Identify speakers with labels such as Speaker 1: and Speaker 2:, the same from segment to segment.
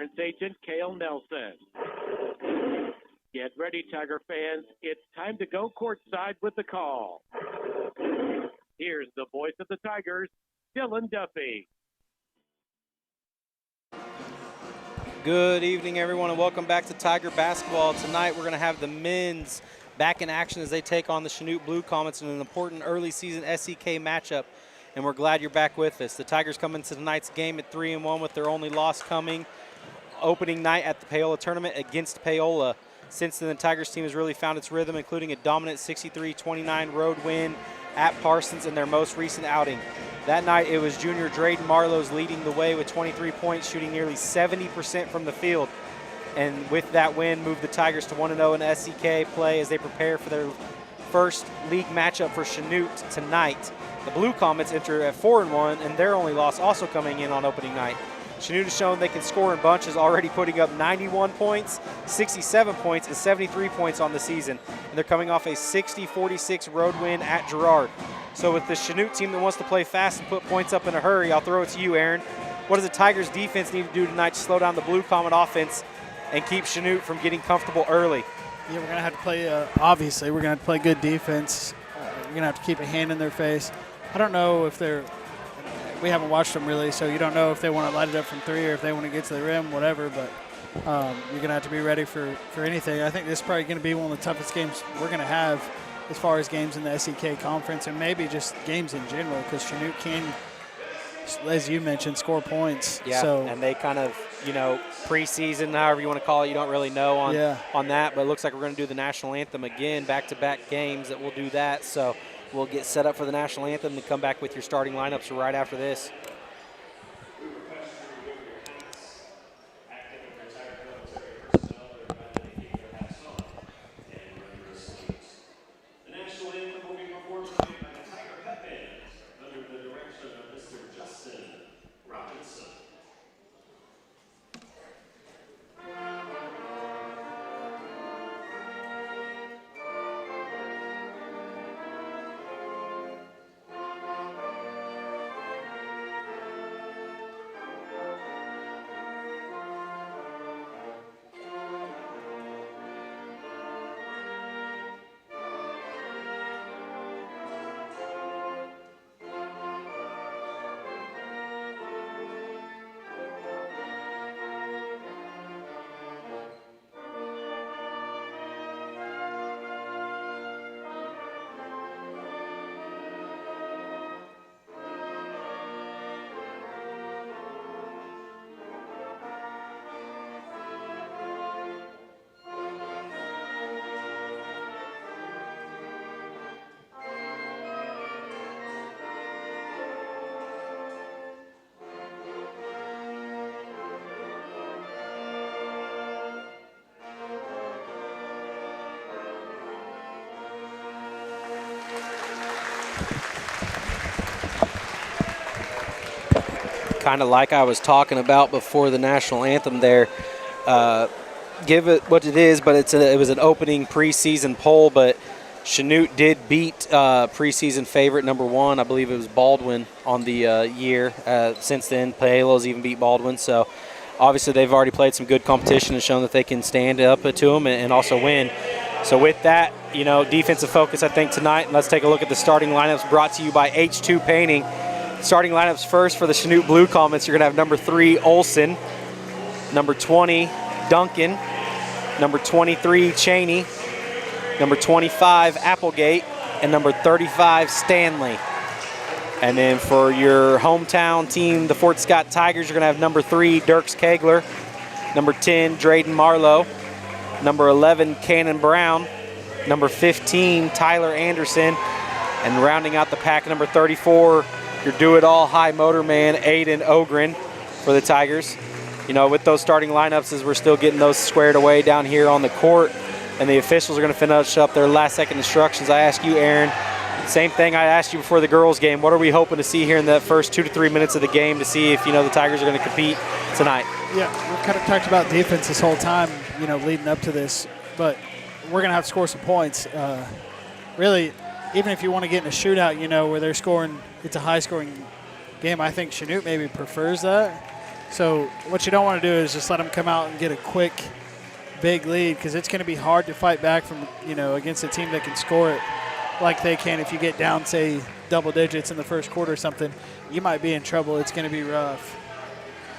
Speaker 1: agent Cale Nelson. Get ready, Tiger fans. It's time to go courtside with the call. Here's the voice of the Tigers, Dylan Duffy.
Speaker 2: Good evening, everyone, and welcome back to Tiger Basketball. Tonight we're going to have the men's back in action as they take on the Chanute Blue Comets in an important early season SEK matchup, and we're glad you're back with us. The Tigers come into tonight's game at 3-1 with their only loss coming opening night at the Paola tournament against Paola. Since then, the Tigers team has really found its rhythm, including a dominant 63-29 road win at Parsons in their most recent outing. That night, it was junior Drayden Marlowe's leading the way with 23 points, shooting nearly 70% from the field. And with that win, moved the Tigers to 1-0 in SEK play as they prepare for their first league matchup for Chanute tonight. The Blue Comets enter at 4-1, and their only loss also coming in on opening night. Chanute has shown they can score in bunches, already putting up 91 points, 67 points, and 73 points on the season. And they're coming off a 60-46 road win at Girard. So with the Chanute team that wants to play fast and put points up in a hurry, I'll throw it to you, Aaron. What does the Tigers defense need to do tonight to slow down the Blue Comet offense and keep Chanute from getting comfortable early?
Speaker 3: Yeah, we're going to have to play, obviously, we're going to have to play good defense. We're going to have to keep a hand in their face. I don't know if we haven't watched them really, so you don't know if they want to light it up from three or if they want to get to the rim, whatever, but you're going to have to be ready for anything. I think this is probably going to be one of the toughest games we're going to have as far as games in the SEK conference and maybe just games in general, because Chanute can, as you mentioned, score points.
Speaker 2: Yeah, so, and they kind of, preseason, however you want to call it, you don't really know on that, but it looks like we're going to do the national anthem again, back-to-back games that we'll do that. So we'll get set up for the national anthem and come back with your starting lineups right after this. Kind of like I was talking about before the national anthem there. Give it what it is, but it was an opening preseason poll, but Chanute did beat preseason favorite number 1. I believe it was Baldwin on the year. Since then, Paolo's even beat Baldwin. So obviously they've already played some good competition and shown that they can stand up to them and also win. So with that, defensive focus, I think, tonight. And let's take a look at the starting lineups brought to you by H2 Painting. Starting lineups first for the Chanute Blue Comets. You're going to have number 3, Olson, number 20, Duncan, number 23, Cheney, number 25, Applegate, and number 35, Stanley. And then for your hometown team, the Fort Scott Tigers, you're going to have number 3, Dirks Kegler, number 10, Drayden Marlowe, number 11, Cannon Brown, number 15, Tyler Anderson, and rounding out the pack, number 34, your do-it-all high motor man, Aiden Ogren for the Tigers. With those starting lineups, as we're still getting those squared away down here on the court, and the officials are going to finish up their last-second instructions. I ask you, Aaron, same thing I asked you before the girls' game. What are we hoping to see here in the first 2 to 3 minutes of the game to see if, the Tigers are going to compete tonight? Yeah,
Speaker 3: we've kind of talked about defense this whole time, leading up to this, but we're going to have to score some points. Really, even if you want to get in a shootout, where they're scoring, it's a high-scoring game. I think Chanute maybe prefers that. So what you don't want to do is just let them come out and get a quick, big lead, because it's going to be hard to fight back from, against a team that can score it like they can. If you get down, say, double digits in the first quarter or something, you might be in trouble. It's going to be rough.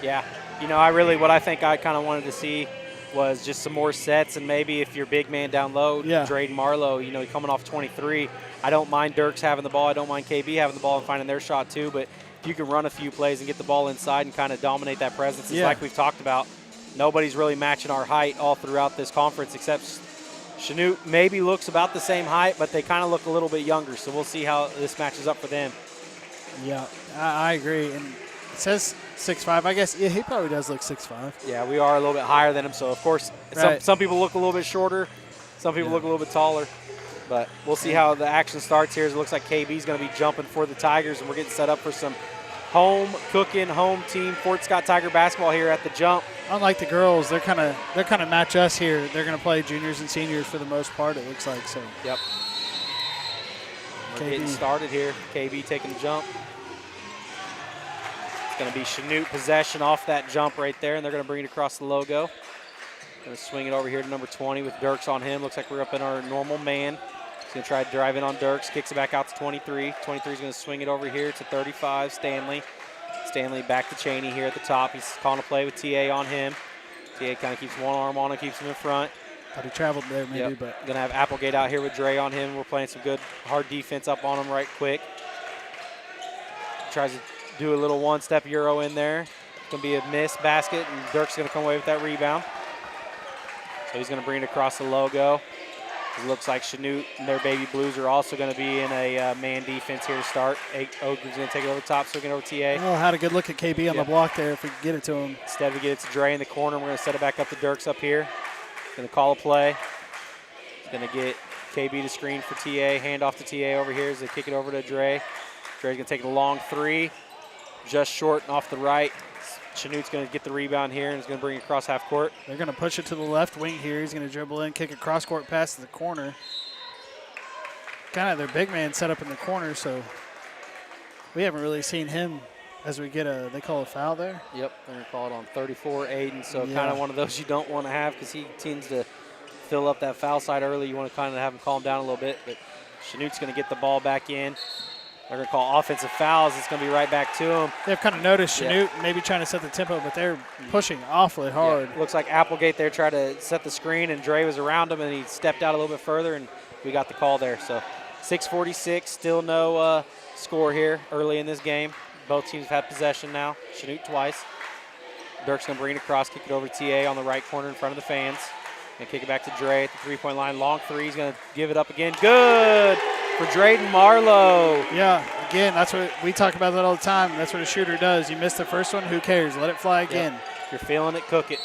Speaker 2: Yeah. What I think I kind of wanted to see was just some more sets, and maybe if your big man down low, Drayden Marlowe, coming off 23, I don't mind Dirks having the ball. I don't mind KB having the ball and finding their shot too, but if you can run a few plays and get the ball inside and kind of dominate that presence, it's like we've talked about, nobody's really matching our height all throughout this conference except Chanute maybe looks about the same height, but they kind of look a little bit younger, so we'll see how this matches up for them.
Speaker 3: Yeah, I agree. And it says 6'5". I guess he probably does look 6'5".
Speaker 2: Yeah, we are a little bit higher than him, so of course some people look a little bit shorter, some people look a little bit taller, but we'll see how the action starts here. It looks like KB's going to be jumping for the Tigers, and we're getting set up for some home team Fort Scott Tiger basketball here at the jump.
Speaker 3: Unlike the girls, they're kind of match us here. They're going to play juniors and seniors for the most part, it looks like. So.
Speaker 2: Yep. We're getting started here. KB taking the jump. It's going to be Chanute possession off that jump right there, and they're going to bring it across the logo. Going to swing it over here to number 20 with Dirks on him. Looks like we're up in our normal man. He's going to try to drive in on Dirks, kicks it back out to 23. 23 is going to swing it over here to 35, Stanley. Stanley back to Cheney here at the top. He's calling a play with TA on him. TA kind of keeps one arm on him, keeps him in front.
Speaker 3: Thought he traveled there maybe, but.
Speaker 2: Going to have Applegate out here with Dre on him. We're playing some good hard defense up on him right quick. Tries to do a little one-step Euro in there. It's going to be a miss basket, and Dirk's going to come away with that rebound. So he's going to bring it across the logo. It looks like Chanute and their Baby Blues are also going to be in a man defense here to start. Ogre's going to take it over the top, swing it over to TA.
Speaker 3: Oh, had a good look at KB on the block there if we could get it to him.
Speaker 2: Instead, we get it to Dre in the corner. We're going to set it back up to Dirks up here. Going to call a play. He's going to get KB to screen for TA. Hand off to TA over here as they kick it over to Dre. Dre's going to take a long three. Just short and off the right. Chanute's going to get the rebound here and is going to bring it across half court.
Speaker 3: They're going to push it to the left wing here. He's going to dribble in, kick a cross-court pass to the corner. Kind of their big man set up in the corner, so we haven't really seen him as we get they call a foul there?
Speaker 2: Yep, they're going to call it on 34, Aiden, so kind of one of those you don't want to have because he tends to fill up that foul side early. You want to kind of have him calm down a little bit, but Chanute's going to get the ball back in. They're going to call offensive fouls. It's going to be right back to them.
Speaker 3: They've kind of noticed Chanute maybe trying to set the tempo, but they're pushing awfully hard.
Speaker 2: Yeah. Looks like Applegate there tried to set the screen, and Dre was around him, and he stepped out a little bit further, and we got the call there. So 6:46, still no score here early in this game. Both teams have had possession now. Chanute twice. Dirk's going to bring it across, kick it over to TA on the right corner in front of the fans. Going to kick it back to Dre at the three-point line. Long three. He's going to give it up again. Good for Drayden Marlowe.
Speaker 3: Yeah, again, that's what we talk about that all the time. That's what a shooter does. You missed the first one, who cares? Let it fly again.
Speaker 2: Yep. If you're feeling it, cook it.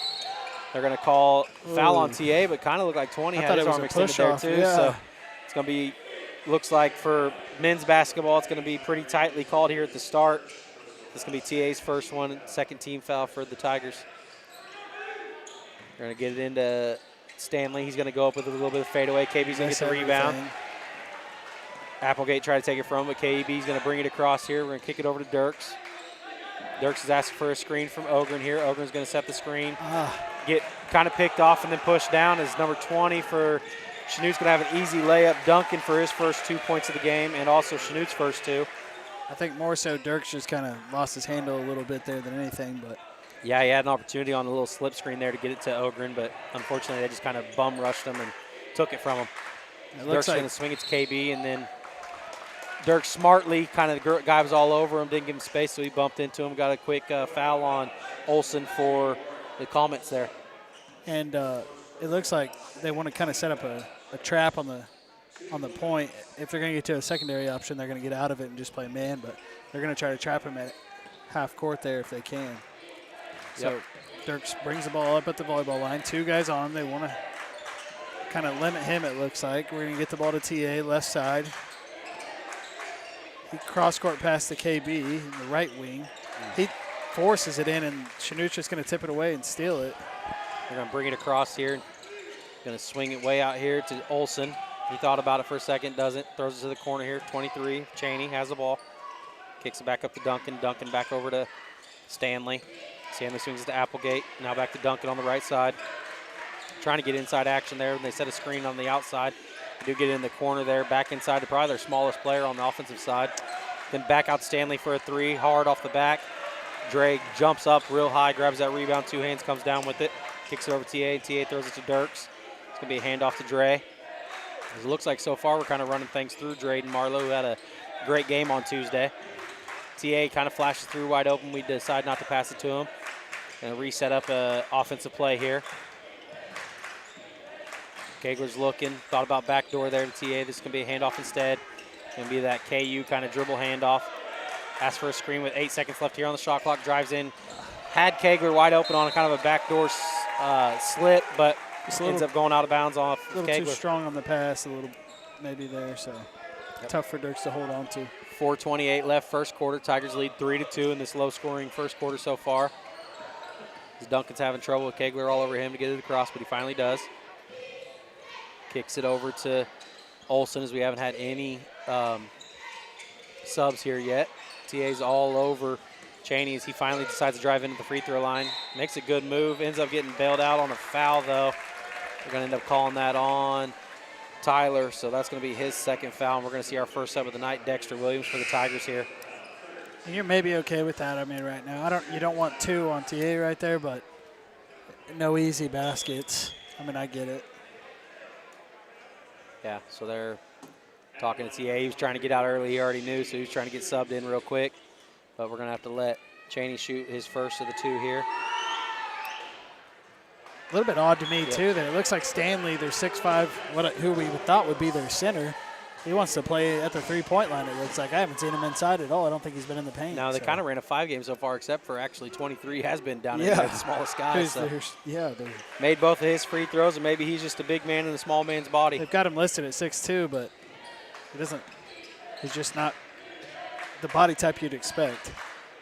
Speaker 2: They're going to call foul on TA, but kind of looked like 20 had his arm extended there too.
Speaker 3: Yeah.
Speaker 2: So it's going to be, looks like for men's basketball, it's going to be pretty tightly called here at the start. This is going to be TA's first one, second team foul for the Tigers. They're going to get it into Stanley. He's going to go up with a little bit of fadeaway. KB's going to get the rebound. Applegate tried to take it from him, but KB's going to bring it across here. We're going to kick it over to Dirks. Dirks is asking for a screen from Ogren here. Ogren's going to set the screen. Get kind of picked off and then pushed down as number 20 for Chanute's going to have an easy layup. Duncan for his first 2 points of the game, and also Chanute's first two.
Speaker 3: I think more so Dirks just kind of lost his handle a little bit there than anything. But
Speaker 2: yeah, he had an opportunity on a little slip screen there to get it to Ogren, but unfortunately they just kind of bum rushed him and took it from him. Dirk's going to swing it to KB, and then Dirk smartly, kind of the guy was all over him, didn't give him space, so he bumped into him, got a quick foul on Olsen for the Comets there.
Speaker 3: And it looks like they want to kind of set up a trap on the point. If they're going to get to a secondary option, they're going to get out of it and just play man, but they're going to try to trap him at half court there if they can. So Dirks brings the ball up at the volleyball line. Two guys on him. They want to kind of limit him, it looks like. We're going to get the ball to TA, left side. He cross-court pass to KB in the right wing. He forces it in, and Chanute's just going to tip it away and steal it.
Speaker 2: They're going to bring it across here. Going to swing it way out here to Olsen. He thought about it for a second, doesn't. Throws it to the corner here, 23. Cheney has the ball. Kicks it back up to Duncan. Duncan back over to Stanley. Stanley swings it to Applegate. Now back to Duncan on the right side. Trying to get inside action there. They set a screen on the outside. They do get in the corner there. Back inside to probably their smallest player on the offensive side. Then back out Stanley for a three. Hard off the back. Dre jumps up real high, grabs that rebound, two hands, comes down with it. Kicks it over to TA. TA throws it to Dirks. It's going to be a handoff to Dre. It looks like so far we're kind of running things through Drayden Marlowe, who had a great game on Tuesday. TA kind of flashes through wide open. We decide not to pass it to him. And reset up an offensive play here. Kegler's looking, thought about backdoor there to TA. This is going to be a handoff instead. Going to be that KU kind of dribble handoff. Asks for a screen with 8 seconds left here on the shot clock. Drives in. Had Kegler wide open on a kind of a backdoor slit, but ends up going out of bounds off Kegler.
Speaker 3: A little too strong on the pass, a little maybe there, so tough for Dirks to hold on to.
Speaker 2: 4:28 left, first quarter. Tigers lead 3-2 in this low-scoring first quarter so far. Duncan's having trouble with Kegler all over him to get it across, but he finally does. Kicks it over to Olsen as we haven't had any subs here yet. TA's all over Chaney as he finally decides to drive into the free throw line. Makes a good move, ends up getting bailed out on a foul though. We're going to end up calling that on Tyler, so that's going to be his second foul. And we're going to see our first sub of the night, Dexter Williams for the Tigers here.
Speaker 3: And you're maybe okay with that. I mean, right now, you don't want 2 on TA right there, but no easy baskets. I mean, I get it.
Speaker 2: Yeah, so they're talking to TA. He was trying to get out early. He already knew, so he was trying to get subbed in real quick. But we're going to have to let Chaney shoot his first of the 2 here.
Speaker 3: A little bit odd to me, too, that it looks like Stanley, their 6'5", who we thought would be their center. He wants to play at the three-point line, it looks like. I haven't seen him inside at all. I don't think he's been in the paint.
Speaker 2: No, they kind of ran a 5 game so far, except for actually 23 has been down in there, the smallest guy. So made both of his free throws, and maybe he's just a big man in a small man's body.
Speaker 3: They've got him listed at 6'2", but he's just not the body type you'd expect.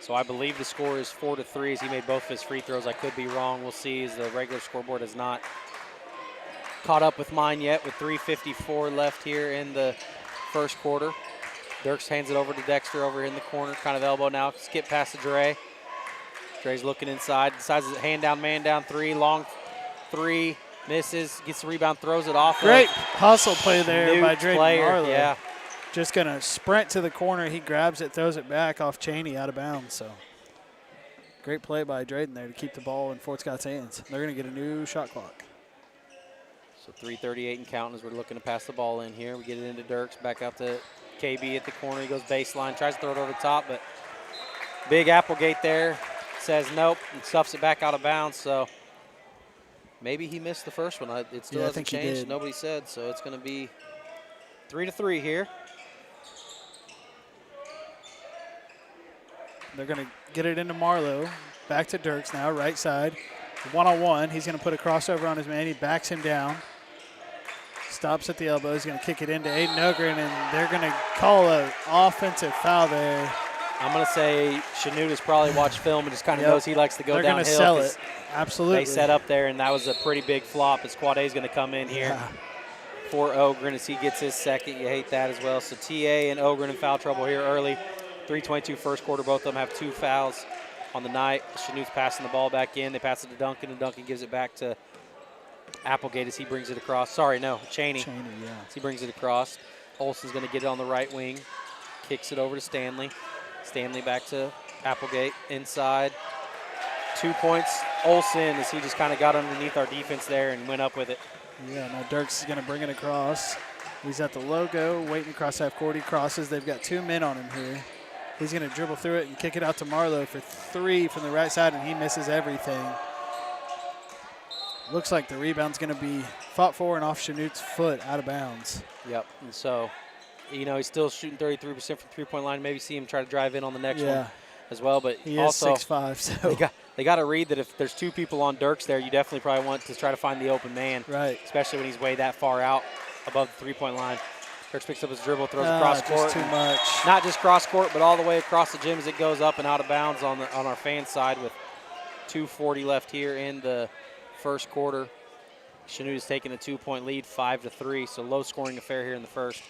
Speaker 2: So I believe the score is 4-3 as he made both of his free throws. I could be wrong. We'll see as the regular scoreboard has not caught up with mine yet with 3:54 left here in the first quarter. Dirks hands it over to Dexter over in the corner, kind of elbow now. Skip past to Dre. Dre's looking inside, decides to hand down, man down 3, long 3, misses, gets the rebound, throws it off.
Speaker 3: Great hustle play there by Drayden Marlowe.
Speaker 2: Yeah.
Speaker 3: Just going to sprint to the corner. He grabs it, throws it back off Chaney out of bounds. So great play by Drayden there to keep the ball in Fort Scott's hands. They're going to get a new shot clock.
Speaker 2: So 3:38 and counting as we're looking to pass the ball in here. We get it into Dirks, back out to KB at the corner. He goes baseline, tries to throw it over the top, but big Applegate there says nope and stuffs it back out of bounds. So maybe he missed the first one. It still hasn't changed. Nobody said, so it's going to be 3-3 here.
Speaker 3: They're going to get it into Marlowe. Back to Dirks now, right side. One-on-one. He's going to put a crossover on his man. He backs him down. Stops at the elbow. He's going to kick it into Aiden Ogren, and they're going to call an offensive foul there.
Speaker 2: I'm going to say Chanute has probably watched film and just kind of knows he likes to go downhill.
Speaker 3: They're going to sell it. Absolutely.
Speaker 2: They set up there, and that was a pretty big flop as Quade is going to come in here for Ogren as he gets his second. You hate that as well. So TA and Ogren in foul trouble here early. 3:22 first quarter. Both of them have 2 fouls on the night. Chanute's passing the ball back in. They pass it to Duncan, and Duncan gives it back to Applegate as he brings it across. Sorry, no, Chaney. As he brings it across. Olsen's going to get it on the right wing. Kicks it over to Stanley. Stanley back to Applegate inside. 2 points. Olsen as he just kind of got underneath our defense there and went up with it.
Speaker 3: Yeah, now Dirks is going to bring it across. He's at the logo, waiting across half court. He crosses. They've got 2 men on him here. He's going to dribble through it and kick it out to Marlowe for 3 from the right side, and he misses everything. Looks like the rebound's going to be fought for and off Chanute's foot out of bounds.
Speaker 2: Yep, and so, he's still shooting 33% from three-point line. Maybe see him try to drive in on the next one as well. But
Speaker 3: he
Speaker 2: also,
Speaker 3: is 6'5", so
Speaker 2: they got to read that if there's 2 people on Dirks there, you definitely probably want to try to find the open man.
Speaker 3: Right.
Speaker 2: Especially when he's way that far out above the three-point line. Dirks picks up his dribble, throws it cross court.
Speaker 3: Too much.
Speaker 2: Not just cross court, but all the way across the gym as it goes up and out of bounds on our fan side with 2:40 left here in the first quarter. Chanute is taking a 2-point lead, 5-3, so low-scoring affair here in the first.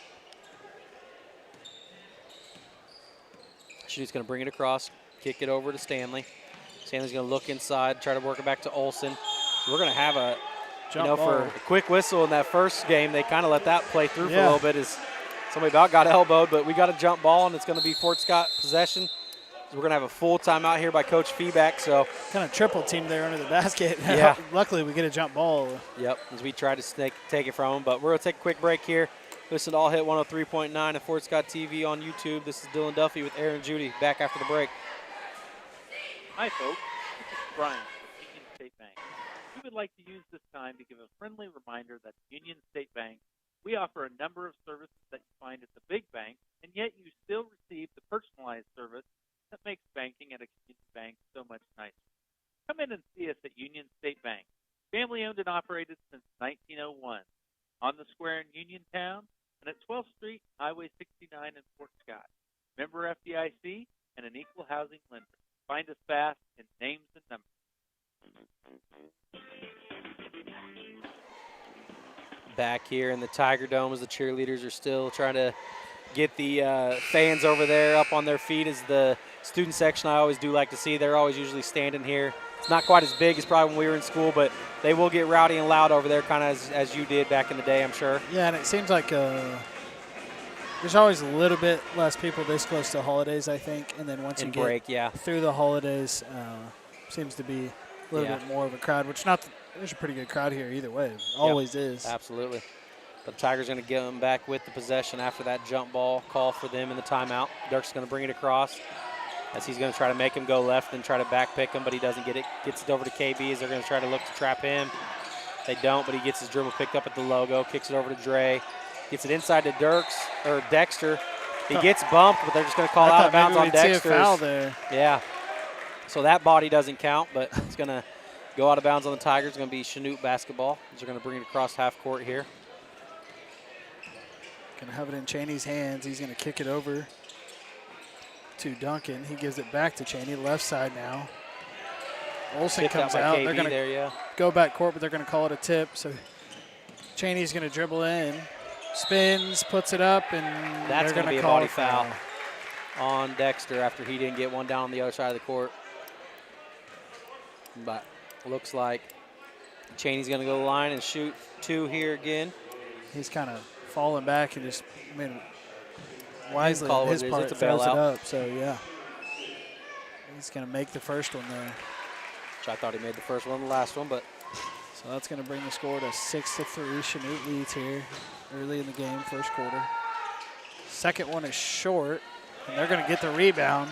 Speaker 2: Chanute's going to bring it across, kick it over to Stanley. Stanley's going to look inside, try to work it back to Olsen. So we're going to have a,
Speaker 3: Jump
Speaker 2: for
Speaker 3: ball.
Speaker 2: a quick whistle in that first game. They kind of let that play through for a
Speaker 3: Yeah.
Speaker 2: little bit as somebody about got elbowed, but we got a jump ball, and it's going to be Fort Scott possession. So we're going to have a full timeout here by Coach Feeback. So
Speaker 3: Kind of triple team there under the basket.
Speaker 2: Yeah.
Speaker 3: Luckily, we get a jump ball.
Speaker 2: Yep, as we try to take it from them. But we're going to take a quick break here. Listen to All Hit 103.9 at Fort Scott TV on YouTube. This is Dylan Duffy with Aaron Judy. Back after the break.
Speaker 4: Hi, folks. This is Brian from Union State Bank. We would like to use this time to give a friendly reminder that Union State Bank, we offer a number of services that you find at the big bank, and yet you still receive the personalized service that makes banking at a community bank so much nicer. Come in and see us at Union State Bank, family-owned and operated since 1901, on the square in Uniontown and at 12th Street, Highway 69 in Fort Scott. Member FDIC and an equal housing lender. Find us fast in names and numbers.
Speaker 2: Back here in the Tiger Dome as the cheerleaders are still trying to get the fans over there up on their feet as the student section I always do like to see. They're always usually standing here. It's not quite as big as probably when we were in school, but they will get rowdy and loud over there kind of as you did back in the day, I'm sure.
Speaker 3: Yeah, and it seems like there's always a little bit less people this close to holidays, I think. And then once you get through the holidays, seems to be a little bit more of a crowd, which there's a pretty good crowd here either way. Always is.
Speaker 2: Absolutely. But the Tigers going to get them back with the possession after that jump ball call for them in the timeout. Dirk's going to bring it across as he's going to try to make him go left and try to back pick him, but he doesn't get it. Gets it over to KB as they're going to try to look to trap him. They don't, but he gets his dribble picked up at the logo, kicks it over to Dre. Gets it inside to Dexter. He gets bumped, but they're just going to call out of bounds on Dexter.
Speaker 3: See a foul there.
Speaker 2: Yeah. So that body doesn't count, but it's going to go out of bounds on the Tigers. It's going to be Chanute basketball. They're going to bring it across half court here.
Speaker 3: Going to have it in Cheney's hands. He's going to kick it over to Duncan. He gives it back to Cheney, left side now. Olsen comes out. They're going to go back court, but they're going to call it a tip. So Cheney's going to dribble in, spins, puts it up, and
Speaker 2: that's
Speaker 3: going to
Speaker 2: be a
Speaker 3: call
Speaker 2: body foul on Dexter after he didn't get one down on the other side of the court. But looks like Cheney's going to go to the line and shoot two here again.
Speaker 3: He's kind of falling back and just, wisely on his part,
Speaker 2: it's a
Speaker 3: throws it
Speaker 2: bailout.
Speaker 3: up. So, yeah. He's going to make the first one there.
Speaker 2: Which I thought he made the first one, the last one, but.
Speaker 3: So that's going to bring the score to 6-3. Chanute leads here early in the game, first quarter. Second one is short, and they're going to get the rebound.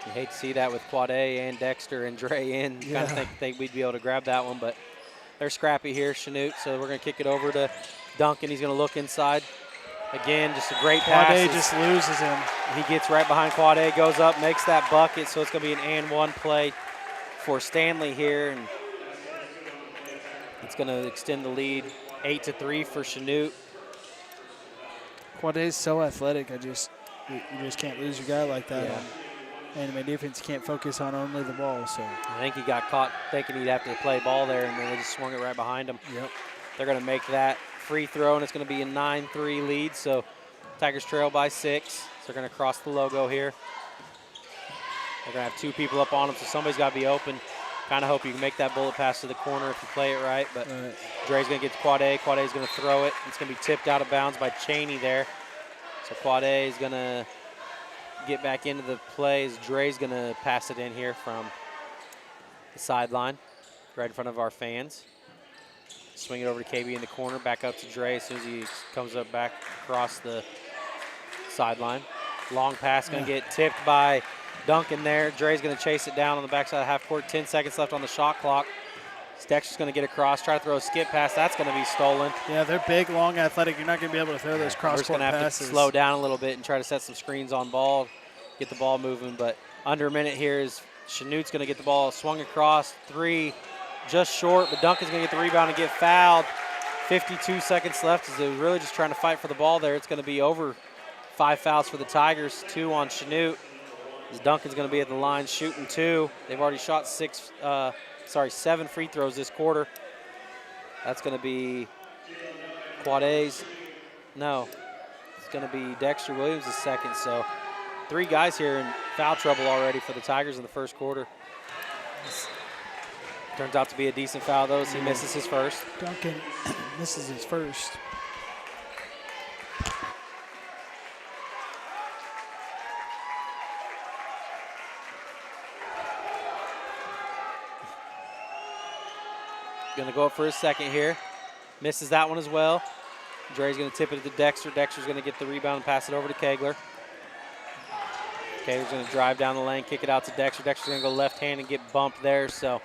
Speaker 2: You hate to see that with Quade and Dexter and Dre in. You kind of think we'd be able to grab that one, but they're scrappy here, Chanute. So we're going to kick it over to Duncan. He's going to look inside. Again, just a great pass.
Speaker 3: Quade just loses him.
Speaker 2: He gets right behind Quade, goes up, makes that bucket. So it's going to be an and one play for Stanley here. And it's going to extend the lead 8-3 for Chanute.
Speaker 3: Quade's so athletic. You just can't lose your guy like that.
Speaker 2: Yeah.
Speaker 3: And my defense can't focus on only the ball. So
Speaker 2: I think he got caught thinking he'd have to play ball there, and then they just swung it right behind him.
Speaker 3: Yep.
Speaker 2: They're going to make that free throw, and it's going to be a 9-3 lead. So Tigers trail by 6. So they're going to cross the logo here. They're going to have two people up on them, so somebody's got to be open. Kind of hope you can make that bullet pass to the corner if you play it right. But Dre's going to get to Quade. Quade's going to throw it. It's going to be tipped out of bounds by Cheney there. So Quade is going to get back into the plays. Dre's going to pass it in here from the sideline, right in front of our fans. Swing it over to KB in the corner, back up to Dre as soon as he comes up back across the sideline. Long pass going to get tipped by Duncan there. Dre's going to chase it down on the backside of half court. 10 seconds left on the shot clock. Dexter's going to get across, try to throw a skip pass. That's going to be stolen.
Speaker 3: Yeah, they're big, long, athletic. You're not going to be able to throw those cross-court passes.
Speaker 2: We're going to have to slow down a little bit and try to set some screens on ball, get the ball moving. But under a minute here is Chanute's going to get the ball swung across. 3, just short, but Duncan's going to get the rebound and get fouled. 52 seconds left as they're really just trying to fight for the ball there. It's going to be over 5 fouls for the Tigers, 2 on Chanute. As Duncan's going to be at the line shooting 2. They've already shot 7 free throws this quarter. That's going to be Quade's. No, it's going to be Dexter Williams' second. So 3 guys here in foul trouble already for the Tigers in the first quarter. Turns out to be a decent foul, though, as he misses his first.
Speaker 3: Duncan misses his first.
Speaker 2: Going to go up for his second here. Misses that one as well. Dre's going to tip it to Dexter. Dexter's going to get the rebound and pass it over to Kegler. Kegler's going to drive down the lane, kick it out to Dexter. Dexter's going to go left hand and get bumped there, so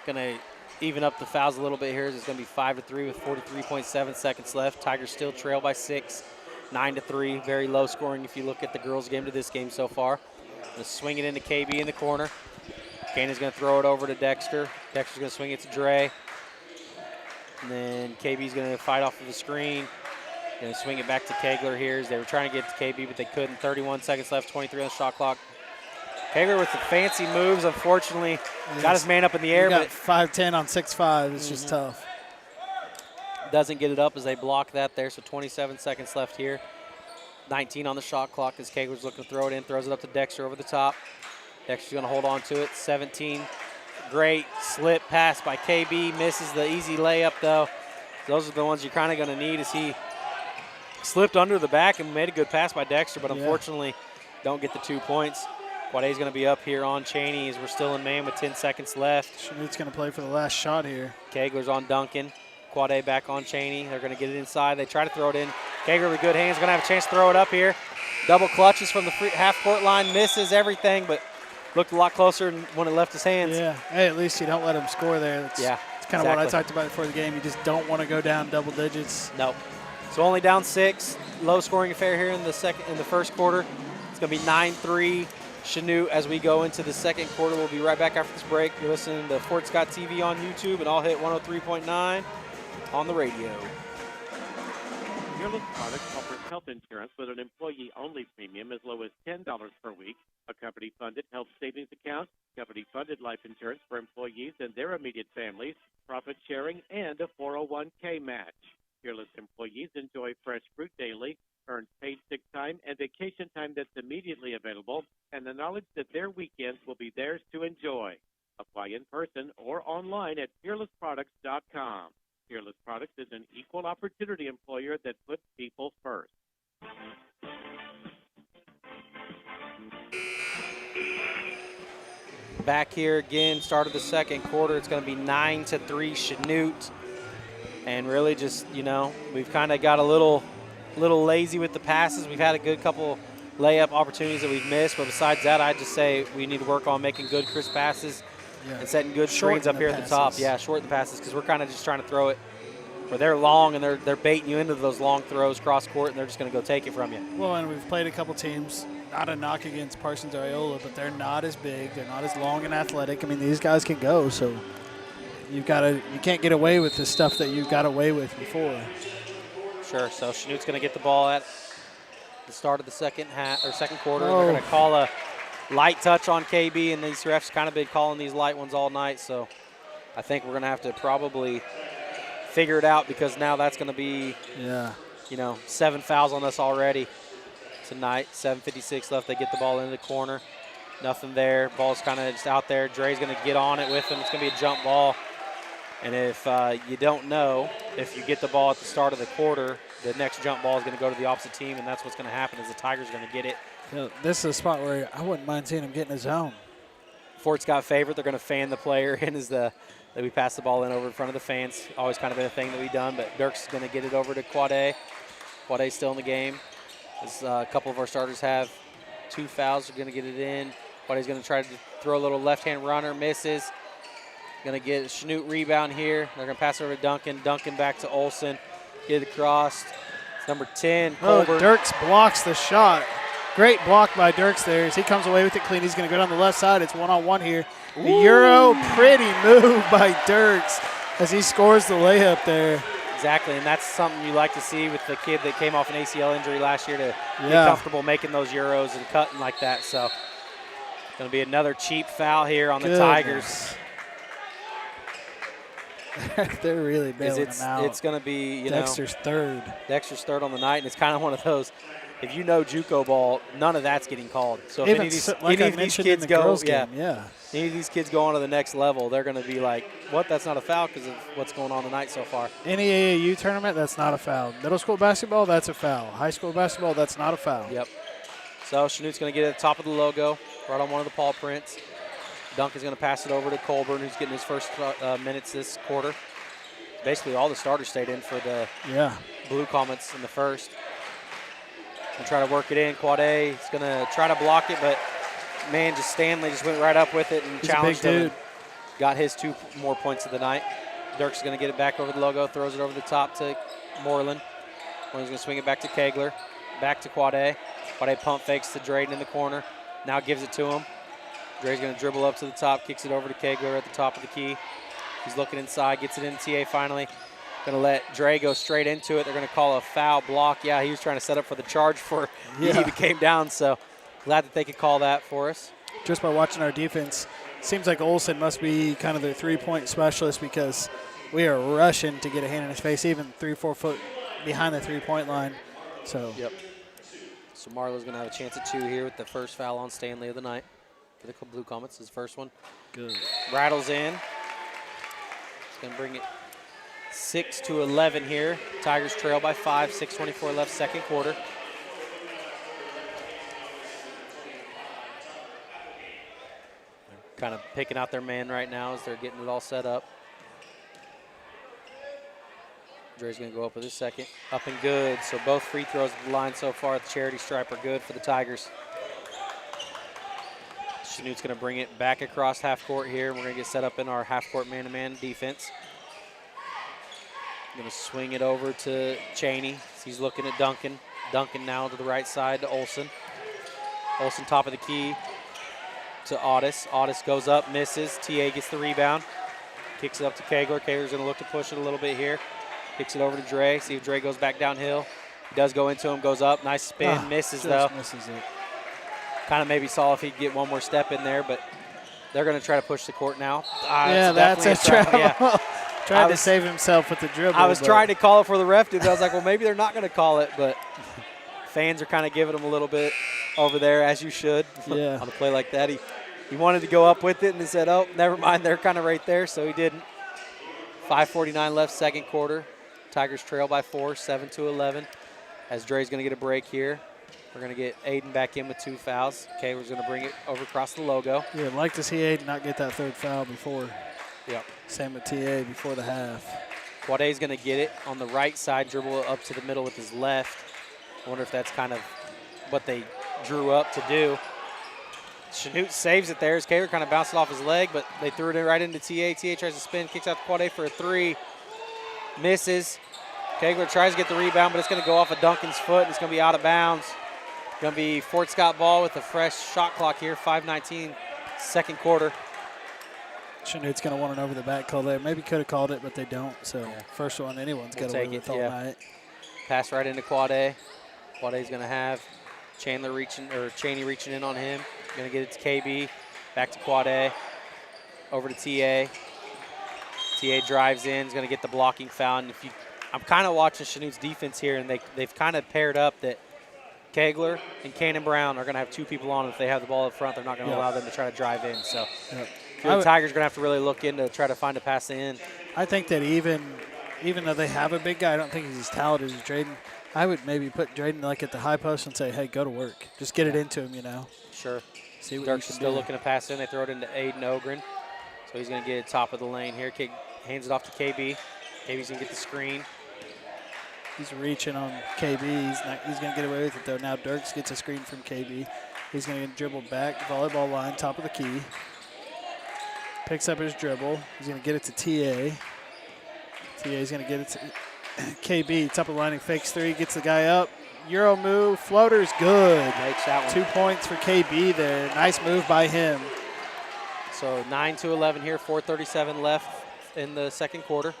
Speaker 2: going to even up the fouls a little bit here. It's going to be 5-3 with 43.7 seconds left. Tigers still trail by 6, 9-3. Very low scoring if you look at the girls' game to this game so far. Going to swing it into KB in the corner. Canaan's going to throw it over to Dexter. Dexter's going to swing it to Dre. And then KB's going to fight off of the screen. Going to swing it back to Kegler here as they were trying to get to KB, but they couldn't. 31 seconds left, 23 on the shot clock. Kegler with the fancy moves, unfortunately, got his man up in the air.
Speaker 3: Got 5'10" on 6'5". It's just tough.
Speaker 2: Doesn't get it up as they block that there, so 27 seconds left here. 19 on the shot clock as Kegler's looking to throw it in, throws it up to Dexter over the top. Dexter's going to hold on to it. 17. Great slip pass by KB. Misses the easy layup, though. Those are the ones you're kind of going to need as he slipped under the back and made a good pass by Dexter, but unfortunately don't get the 2 points. Quade's going to be up here on Cheney as we're still in man with 10 seconds left.
Speaker 3: Chanute's going to play for the last shot here.
Speaker 2: Kegler's on Duncan. Quade back on Cheney. They're going to get it inside. They try to throw it in. Kegler with good hands, going to have a chance to throw it up here. Double clutches from the half-court line, misses everything, but looked a lot closer when it left his hands.
Speaker 3: Yeah, hey, at least you don't let him score there. It's kind of what I talked about before the game. You just don't want to go down double digits.
Speaker 2: Nope. So only down 6. Low scoring affair here in the first quarter. It's going to be 9-3 Chanute as we go into the second quarter. We'll be right back after this break. You're listening to Fort Scott TV on YouTube and All Hit 103.9 on the radio.
Speaker 1: Fearless Products offers health insurance with an employee-only premium as low as $10 per week, a company-funded health savings account, company-funded life insurance for employees and their immediate families, profit sharing, and a 401k match. Fearless employees enjoy fresh fruit daily, earn paid sick time and vacation time that's immediately available, and the knowledge that their weekends will be theirs to enjoy. Apply in person or online at fearlessproducts.com. Fearless Products is an equal opportunity employer that puts people first.
Speaker 2: Back here again, start of the second quarter. It's going to be 9-3 Chanute. And really just, we've kind of got a little lazy with the passes. We've had a good couple layup opportunities that we've missed. But besides that, I'd just say we need to work on making good, crisp passes and setting good screens up here at the top. Yeah, shorten the passes because we're kind of just trying to throw it where they're long and they're baiting you into those long throws cross court and they're just going to go take it from you.
Speaker 3: Well, and we've played a couple teams, not a knock against Parsons or Iola, but they're not as big. They're not as long and athletic. I mean, these guys can go, so you can't get away with the stuff that you got away with before.
Speaker 2: Sure. So Chanute's going to get the ball at the start of the second quarter. They're going to call a light touch on KB, and these refs kind of been calling these light ones all night. So I think we're going to have to probably figure it out because now that's going to be 7 fouls on us already tonight. 7:56 left. They get the ball into the corner. Nothing there. Ball's kind of just out there. Dre's going to get on it with him. It's going to be a jump ball. And if you don't know, if you get the ball at the start of the quarter, the next jump ball is going to go to the opposite team, and that's what's going to happen is the Tigers are going to get it.
Speaker 3: This is a spot where I wouldn't mind seeing him get in his zone.
Speaker 2: Fort Scott favorite. They're going to fan the player in as that we pass the ball in over in front of the fans. Always kind of been a thing that we've done, but Dirk's going to get it over to Quade. Quade's still in the game. As a couple of our starters have 2 fouls. They're going to get it in. Quade's going to try to throw a little left-hand runner, misses. Going to get a Chanute rebound here. They're going to pass it over to Duncan. Duncan back to Olsen. Get it across. It's number 10, Colburn.
Speaker 3: Dirks blocks the shot. Great block by Dirks there as he comes away with it clean. He's going to go down the left side. It's one-on-one here. The Euro, pretty move by Dirks as he scores the layup there.
Speaker 2: Exactly, and that's something you like to see with the kid that came off an ACL injury last year to get comfortable making those Euros and cutting like that. So going to be another cheap foul here on the Tigers.
Speaker 3: They're really bailing him out.
Speaker 2: It's going to be,
Speaker 3: Dexter's third.
Speaker 2: Dexter's third on the night, and it's kind of one of those. if you know JUCO ball, none of that's getting called. So if
Speaker 3: Even
Speaker 2: any of these,
Speaker 3: like
Speaker 2: any
Speaker 3: I
Speaker 2: of these
Speaker 3: mentioned in
Speaker 2: kids
Speaker 3: the
Speaker 2: go,
Speaker 3: girls' game, yeah.
Speaker 2: any of these kids go on to the next level, they're going to be like, what? That's not a foul because of what's going on tonight so far.
Speaker 3: Any AAU tournament, that's not a foul. Middle school basketball, that's a foul. High school basketball, that's not a foul.
Speaker 2: Yep. So Chanute's going to get at the top of the logo, right on one of the paw prints. Duncan's going to pass it over to Colburn, who's getting his first minutes this quarter. Basically, all the starters stayed in for the Blue Comets in the first. And try to work it in. Quade is going to try to block it, but man, Stanley just went right up with it and challenged him. And got his 2 more points of the night. Dirk's going to get it back over the logo, throws it over the top to Moreland. Moreland's going to swing it back to Kegler, back to Quade. Quade pump fakes to Drayden in the corner. Now gives it to him. Dre's going to dribble up to the top, kicks it over to Kegler at the top of the key. He's looking inside, gets it in TA finally. Going to let Dre go straight into it. They're going to call a foul block. Yeah, he was trying to set up for the charge for he came down, so glad that they could call that for us.
Speaker 3: Just by watching our defense, seems like Olsen must be kind of their three-point specialist because we are rushing to get a hand in his face, even 3-4 foot behind the three-point line. So
Speaker 2: So Marlowe's going to have a chance at 2 here with the first foul on Stanley of the night for the Blue Comets, his first one.
Speaker 3: Good.
Speaker 2: Rattles in. It's going to bring it 6-11 here. Tigers trail by 5, 6:24 left, second quarter. Kind of picking out their man right now as they're getting it all set up. Dre's going to go up with his second. Up and good. So both free throws at the line so far at the charity stripe are good for the Tigers. Chanute's going to bring it back across half court here. We're going to get set up in our half court man-to-man defense. Going to swing it over to Cheney. He's looking at Duncan. Duncan now to the right side to Olsen. Olsen top of the key to Audis. Audis goes up, misses. TA gets the rebound. Kicks it up to Kegler. Kegler's going to look to push it a little bit here. Kicks it over to Dre. See if Dre goes back downhill. He does go into him, goes up. Nice spin, misses though.
Speaker 3: Misses it.
Speaker 2: Kind of maybe saw if he'd get one more step in there, but they're going to try to push the court now.
Speaker 3: That's a travel.
Speaker 2: Yeah.
Speaker 3: Tried to save himself with the dribble.
Speaker 2: I was trying to call it for the ref, dude. I was like, well, maybe they're not going to call it, but fans are kind of giving him a little bit over there, as you should.
Speaker 3: Yeah.
Speaker 2: On a play like that. He wanted to go up with it, and he said, oh, never mind, they're kind of right there, so he didn't. 5:49 left, second quarter. Tigers trail by 4, 7-11. As Dre's going to get a break here. We're going to get Aiden back in with 2 fouls. Kayler's going to bring it over across the logo.
Speaker 3: Yeah, I'd like to see Aiden not get that third foul before.
Speaker 2: Yep.
Speaker 3: Same with TA before the half.
Speaker 2: Quade's going to get it on the right side, dribble up to the middle with his left. I wonder if that's kind of what they drew up to do. Chanute saves it there as Kayler kind of bounced it off his leg, but they threw it in right into TA. TA tries to spin, kicks out to Quade for a 3. Misses. Kegler tries to get the rebound, but it's going to go off of Duncan's foot, and it's going to be out of bounds. Going to be Fort Scott ball with a fresh shot clock here, 5:19, second quarter.
Speaker 3: Chanute's going to want an over-the-back call there. Maybe could have called it, but they don't. So first one anyone's got to win with all night.
Speaker 2: Pass right into Quade. Quade's going to have Cheney reaching in on him. Going to get it to KB. Back to Quade. Over to TA. TA drives in. Is going to get the blocking foul. And I'm kind of watching Chanute's defense here, and they've kind of paired up that Kegler and Cannon Brown are going to have 2 people on. If they have the ball up front, they're not going to allow them to try to drive in. So the Tigers are going to have to really look in to try to find a pass in.
Speaker 3: I think that even though they have a big guy, I don't think he's as talented as Drayden. I would maybe put Drayden like at the high post and say, hey, go to work. Just get it into him,
Speaker 2: Sure.
Speaker 3: See what
Speaker 2: Dirk's still looking to pass in. They throw it into Aiden Ogren. So he's going to get it top of the lane here. Hands it off to KB. KB's going to get the screen.
Speaker 3: He's reaching on KB. He's going to get away with it, though. Now Dirks gets a screen from KB. He's going to dribble back, volleyball line, top of the key. Picks up his dribble. He's going to get it to TA. TA's going to get it to KB. Top of the line, he fakes 3, gets the guy up. Euro move, floater's good.
Speaker 2: Makes that one.
Speaker 3: 2 points for KB there. Nice move by him.
Speaker 2: So 9-11 here, 4:37 left in the second quarter.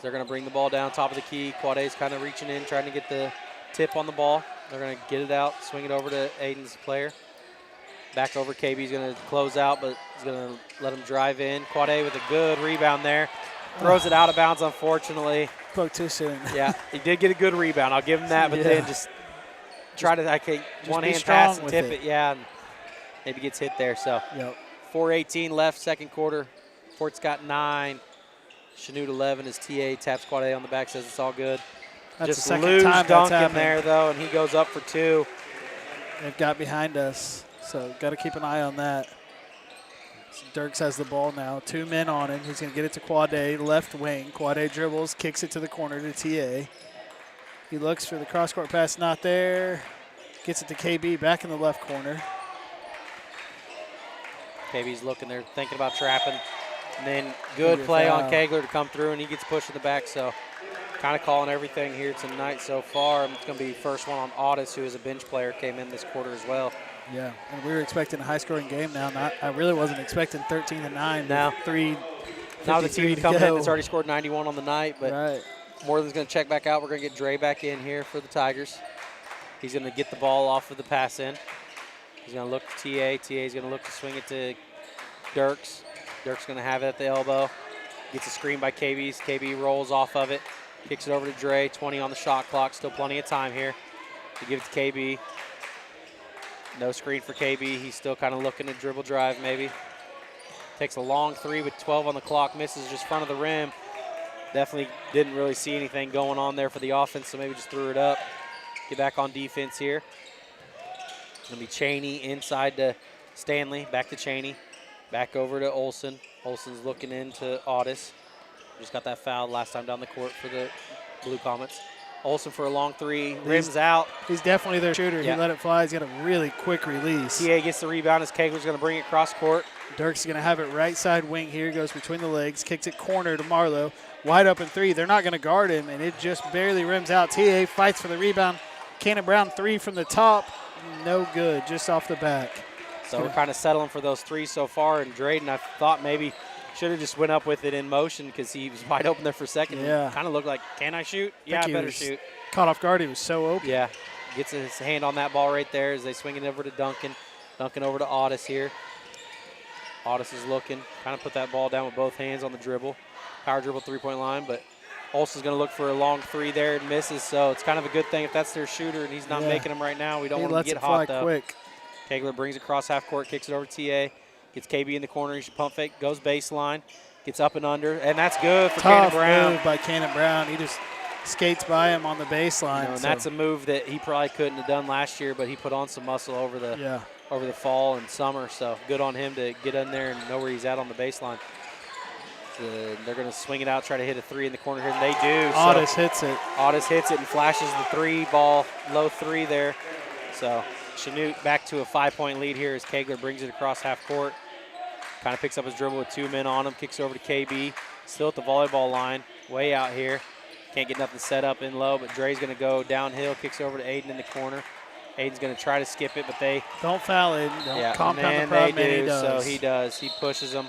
Speaker 2: They're going to bring the ball down top of the key. Quade's kind of reaching in, trying to get the tip on the ball. They're going to get it out, swing it over to Aiden's player. Back over, KB's going to close out, but he's going to let him drive in. Quade with a good rebound there. Throws it out of bounds, unfortunately.
Speaker 3: Spoke too soon.
Speaker 2: Yeah, he did get a good rebound. I'll give him that, but then just try to one-hand
Speaker 3: strong
Speaker 2: pass and
Speaker 3: with
Speaker 2: tip
Speaker 3: it.
Speaker 2: it. Yeah, and maybe gets hit there. So
Speaker 3: Yep.
Speaker 2: 4:18 left, second quarter. Fort's got 9. Chanute 11 as TA taps quad A on the back, says it's all good.
Speaker 3: That's
Speaker 2: Just
Speaker 3: the second
Speaker 2: lose
Speaker 3: time that's
Speaker 2: Duncan
Speaker 3: happened.
Speaker 2: there, though, and he goes up for 2.
Speaker 3: They've got behind us, so got to keep an eye on that. So Dirks has the ball now. 2 men on him. He's going to get it to Quad A, left wing. Quad A dribbles, kicks it to the corner to TA. He looks for the cross-court pass, not there. Gets it to KB, back in the left corner.
Speaker 2: KB's looking there, thinking about trapping. And then good
Speaker 3: Maybe a
Speaker 2: play on
Speaker 3: foul.
Speaker 2: Kegler to come through, and he gets pushed in the back. So kind of calling everything here tonight so far. It's going to be first one on Audis, who is a bench player, came in this quarter as well.
Speaker 3: Yeah, and we were expecting a high-scoring game now. I really wasn't expecting 13-9.
Speaker 2: No.
Speaker 3: 3.
Speaker 2: Now the team coming in that's already scored 91 on the night, but
Speaker 3: Right.
Speaker 2: Moreland's going to check back out. We're going to get Dre back in here for the Tigers. He's going to get the ball off of the pass in. He's going to look to TA. TA's going to look to swing it to Dirks. Dirks going to have it at the elbow. Gets a screen by KB's. KB rolls off of it. Kicks it over to Dre. 20 on the shot clock. Still plenty of time here to give it to KB. No screen for KB. He's still kind of looking to dribble drive maybe. Takes a long 3 with 12 on the clock. Misses just front of the rim. Definitely didn't really see anything going on there for the offense, so maybe just threw it up. Get back on defense here. Going to be Cheney inside to Stanley. Back to Cheney. Back over to Olsen. Olsen's looking into Audis. Just got that foul last time down the court for the Blue Comets. Olsen for a long 3. Rims out.
Speaker 3: He's definitely their shooter.
Speaker 2: Yeah.
Speaker 3: He let it fly. He's got a really quick release.
Speaker 2: TA gets the rebound as Kegler's going to bring it cross court.
Speaker 3: Dirk's going to have it right side wing here. Goes between the legs. Kicks it corner to Marlowe. Wide open 3. They're not going to guard him, and it just barely rims out. TA fights for the rebound. Cannon Brown 3 from the top. No good. Just off the back.
Speaker 2: So we're kind of settling for those 3 so far. And Drayden, I thought maybe should have just went up with it in motion because he was wide open there for a second.
Speaker 3: Yeah.
Speaker 2: Kind of looked like, can I shoot? Yeah, I
Speaker 3: he
Speaker 2: better
Speaker 3: was
Speaker 2: shoot.
Speaker 3: Caught off guard. He was so open.
Speaker 2: Yeah. Gets his hand on that ball right there as they swing it over to Duncan. Duncan over to Audis here. Audis is looking. Kind of put that ball down with both hands on the dribble. Power dribble 3-point line, but Olsen's going to look for a long 3 there and misses, so it's kind of a good thing if that's their shooter and he's not making them right now. We don't want him to get hot, though.
Speaker 3: Quick.
Speaker 2: Kegler brings it across half court, kicks it over to TA. Gets KB in the corner. He should pump fake, goes baseline, gets up and under, and that's good for Cannon
Speaker 3: Tough
Speaker 2: Brown.
Speaker 3: move by Cannon Brown. He just skates by him on the baseline.
Speaker 2: And that's a move that he probably couldn't have done last year, but he put on some muscle over the fall and summer, so good on him to get in there and know where he's at on the baseline. They're going to swing it out, try to hit a 3 in the corner here, and they do.
Speaker 3: Audis hits it.
Speaker 2: Audis hits it and flashes the 3 ball, low 3 there. So Chanute back to a 5-point lead here as Kegler brings it across half court. Kind of picks up his dribble with 2 men on him, kicks over to KB. Still at the volleyball line, way out here. Can't get nothing set up in low, but Dre's going to go downhill, kicks over to Aiden in the corner. Aiden's going to try to skip it, but they
Speaker 3: don't foul it. Don't compound the problem.
Speaker 2: They do,
Speaker 3: he does.
Speaker 2: so he does. He pushes them.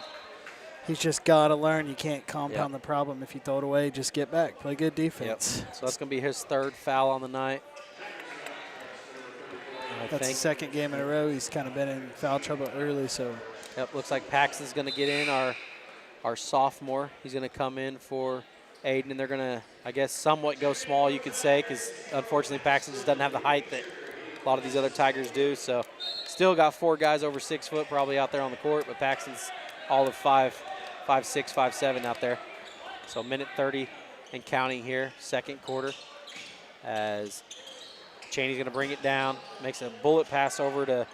Speaker 3: He's just got to learn. You can't compound the problem if you throw it away. Just get back. Play good defense.
Speaker 2: Yep. So that's going to be his 3rd foul on the night.
Speaker 3: That's the 2nd game in a row. He's kind of been in foul trouble early. So.
Speaker 2: Yep. Looks like Paxton's going to get in, our sophomore. He's going to come in for Aiden, and they're going to, I guess, somewhat go small, you could say, because unfortunately Paxton just doesn't have the height that a lot of these other Tigers do. So still got 4 guys over 6 foot probably out there on the court, but Paxton's all of 5'6", 5'7" out there. So minute 30 and counting here, 2nd quarter, as Cheney's going to bring it down, makes a bullet pass over to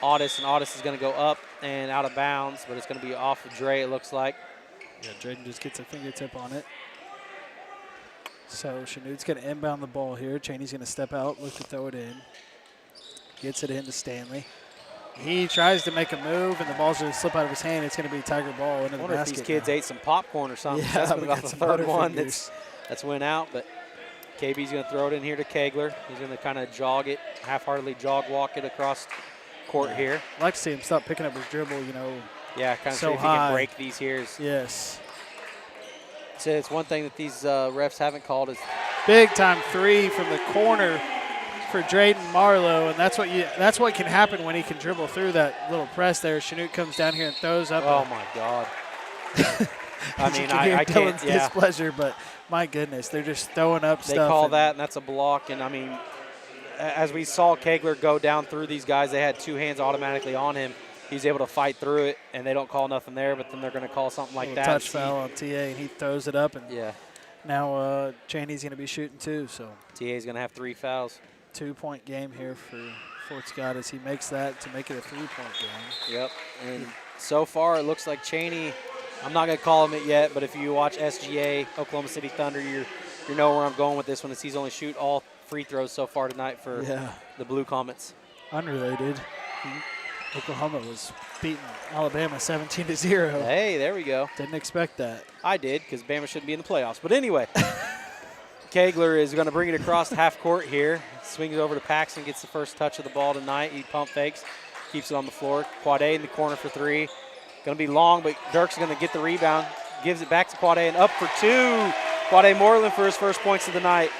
Speaker 2: Audis, and Audis is going to go up and out of bounds, but it's going to be off of Dre, it looks like.
Speaker 3: Yeah, Drayden just gets a fingertip on it. So Chanute's going to inbound the ball here. Cheney's going to step out, look to throw it in. Gets it into Stanley. He tries to make a move, and the ball's going to slip out of his hand. It's going to be Tiger ball into the basket.
Speaker 2: I wonder if these kids ate some popcorn or something.
Speaker 3: Yeah,
Speaker 2: That's been about the 3rd one
Speaker 3: fingers.
Speaker 2: that's went out, but KB's going to throw it in here to Kegler. He's going to kind of jog it, half-heartedly jog walk it across court here.
Speaker 3: I'd like to see him stop picking up his dribble,
Speaker 2: Yeah, kind of
Speaker 3: so
Speaker 2: see if he can break these here.
Speaker 3: Yes.
Speaker 2: So it's one thing that these refs haven't called is
Speaker 3: big-time 3 from the corner for Drayden Marlowe, and that's what can happen when he can dribble through that little press there. Chanute comes down here and throws up.
Speaker 2: Oh, my God. I mean,
Speaker 3: I
Speaker 2: can't. Yeah.
Speaker 3: Displeasure, but my goodness, they're just throwing up
Speaker 2: they
Speaker 3: stuff.
Speaker 2: They call that, and that's a block. And, I mean, as we saw Kegler go down through these guys, they had 2 hands automatically on him. He's able to fight through it, and they don't call nothing there, but then they're going to call something like that.
Speaker 3: Touch foul on TA, and he throws it up, and
Speaker 2: yeah.
Speaker 3: Now Chaney's going to be shooting too. So
Speaker 2: TA's going to have 3 fouls.
Speaker 3: 2-point game here for Fort Scott as he makes that to make it a 3-point game.
Speaker 2: Yep, and so far it looks like Chaney, I'm not going to call him it yet, but if you watch SGA, Oklahoma City Thunder, you know where I'm going with this one. Is he's only shoot all free throws so far tonight for the Blue Comets.
Speaker 3: Unrelated. Oklahoma was beating Alabama 17-0.
Speaker 2: Hey, there we go.
Speaker 3: Didn't expect that.
Speaker 2: I did, because Bama shouldn't be in the playoffs. But anyway, Kegler is going to bring it across the half court here. Swings over to Paxton, gets the first touch of the ball tonight. He pump fakes, keeps it on the floor. Quade in the corner for 3. Going to be long, but Dirk's going to get the rebound. Gives it back to Quade and up for 2. Quade Moreland for his first points of the night.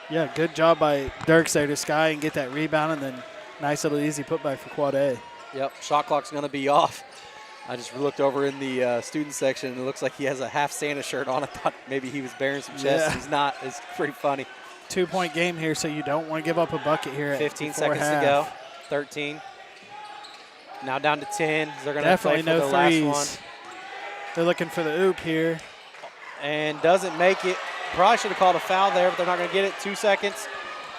Speaker 3: Yeah, good job by Dirks there to sky and get that rebound, and then nice little easy putback for Quade.
Speaker 2: Yep, shot clock's going to be off. I just looked over in the student section, and it looks like he has a half Santa shirt on. I thought maybe he was bearing some chest.
Speaker 3: Yeah.
Speaker 2: He's not. It's pretty funny.
Speaker 3: 2-point game here, so you don't want to give up a bucket here.
Speaker 2: 15 seconds to go. 13. Now down to 10. They're going to play for
Speaker 3: no
Speaker 2: the
Speaker 3: threes.
Speaker 2: last one.
Speaker 3: They're looking for the oop here.
Speaker 2: And doesn't make it. Probably should have called a foul there, but they're not going to get it. 2 seconds.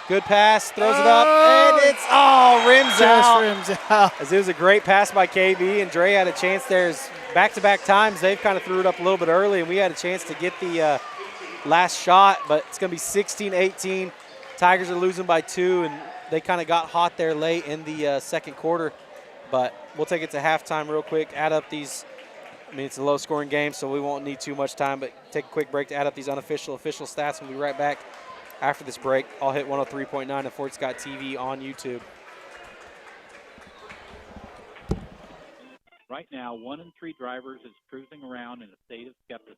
Speaker 2: Good pass. Throws it up. And it's, rims out.
Speaker 3: Rims out.
Speaker 2: As it was a great pass by KB, and Dre had a chance there. Back-to-back times, they've kind of threw it up a little bit early, and we had a chance to get the last shot, but it's going to be 16-18. Tigers are losing by 2, and they kind of got hot there late in the second quarter. But we'll take it to halftime real quick, add up these. I mean, it's a low-scoring game, so we won't need too much time, but take a quick break to add up these official stats. We'll be right back after this break. I'll hit 103.9 at Fort Scott TV on YouTube.
Speaker 4: Right now, 1 in 3 drivers is cruising around in a state of skepticism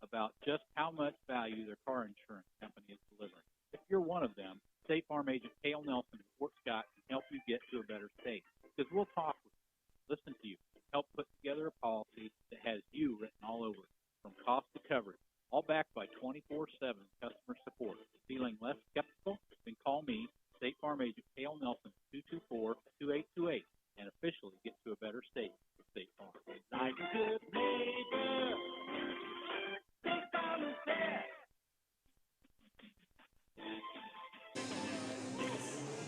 Speaker 4: about just how much value their car insurance company is delivering. If you're one of them, State Farm agent Cale Nelson in Fort Scott can help you get to a better state. Because we'll talk with you, listen to you, help put together a policy that has you written all over it, from cost to coverage, all backed by 24/7 customer support. Feeling less skeptical? Then call me, State Farm agent Cale Nelson, 224-2828, and officially get to a better state with State Farm. Nice good neighbor. State Farm is there.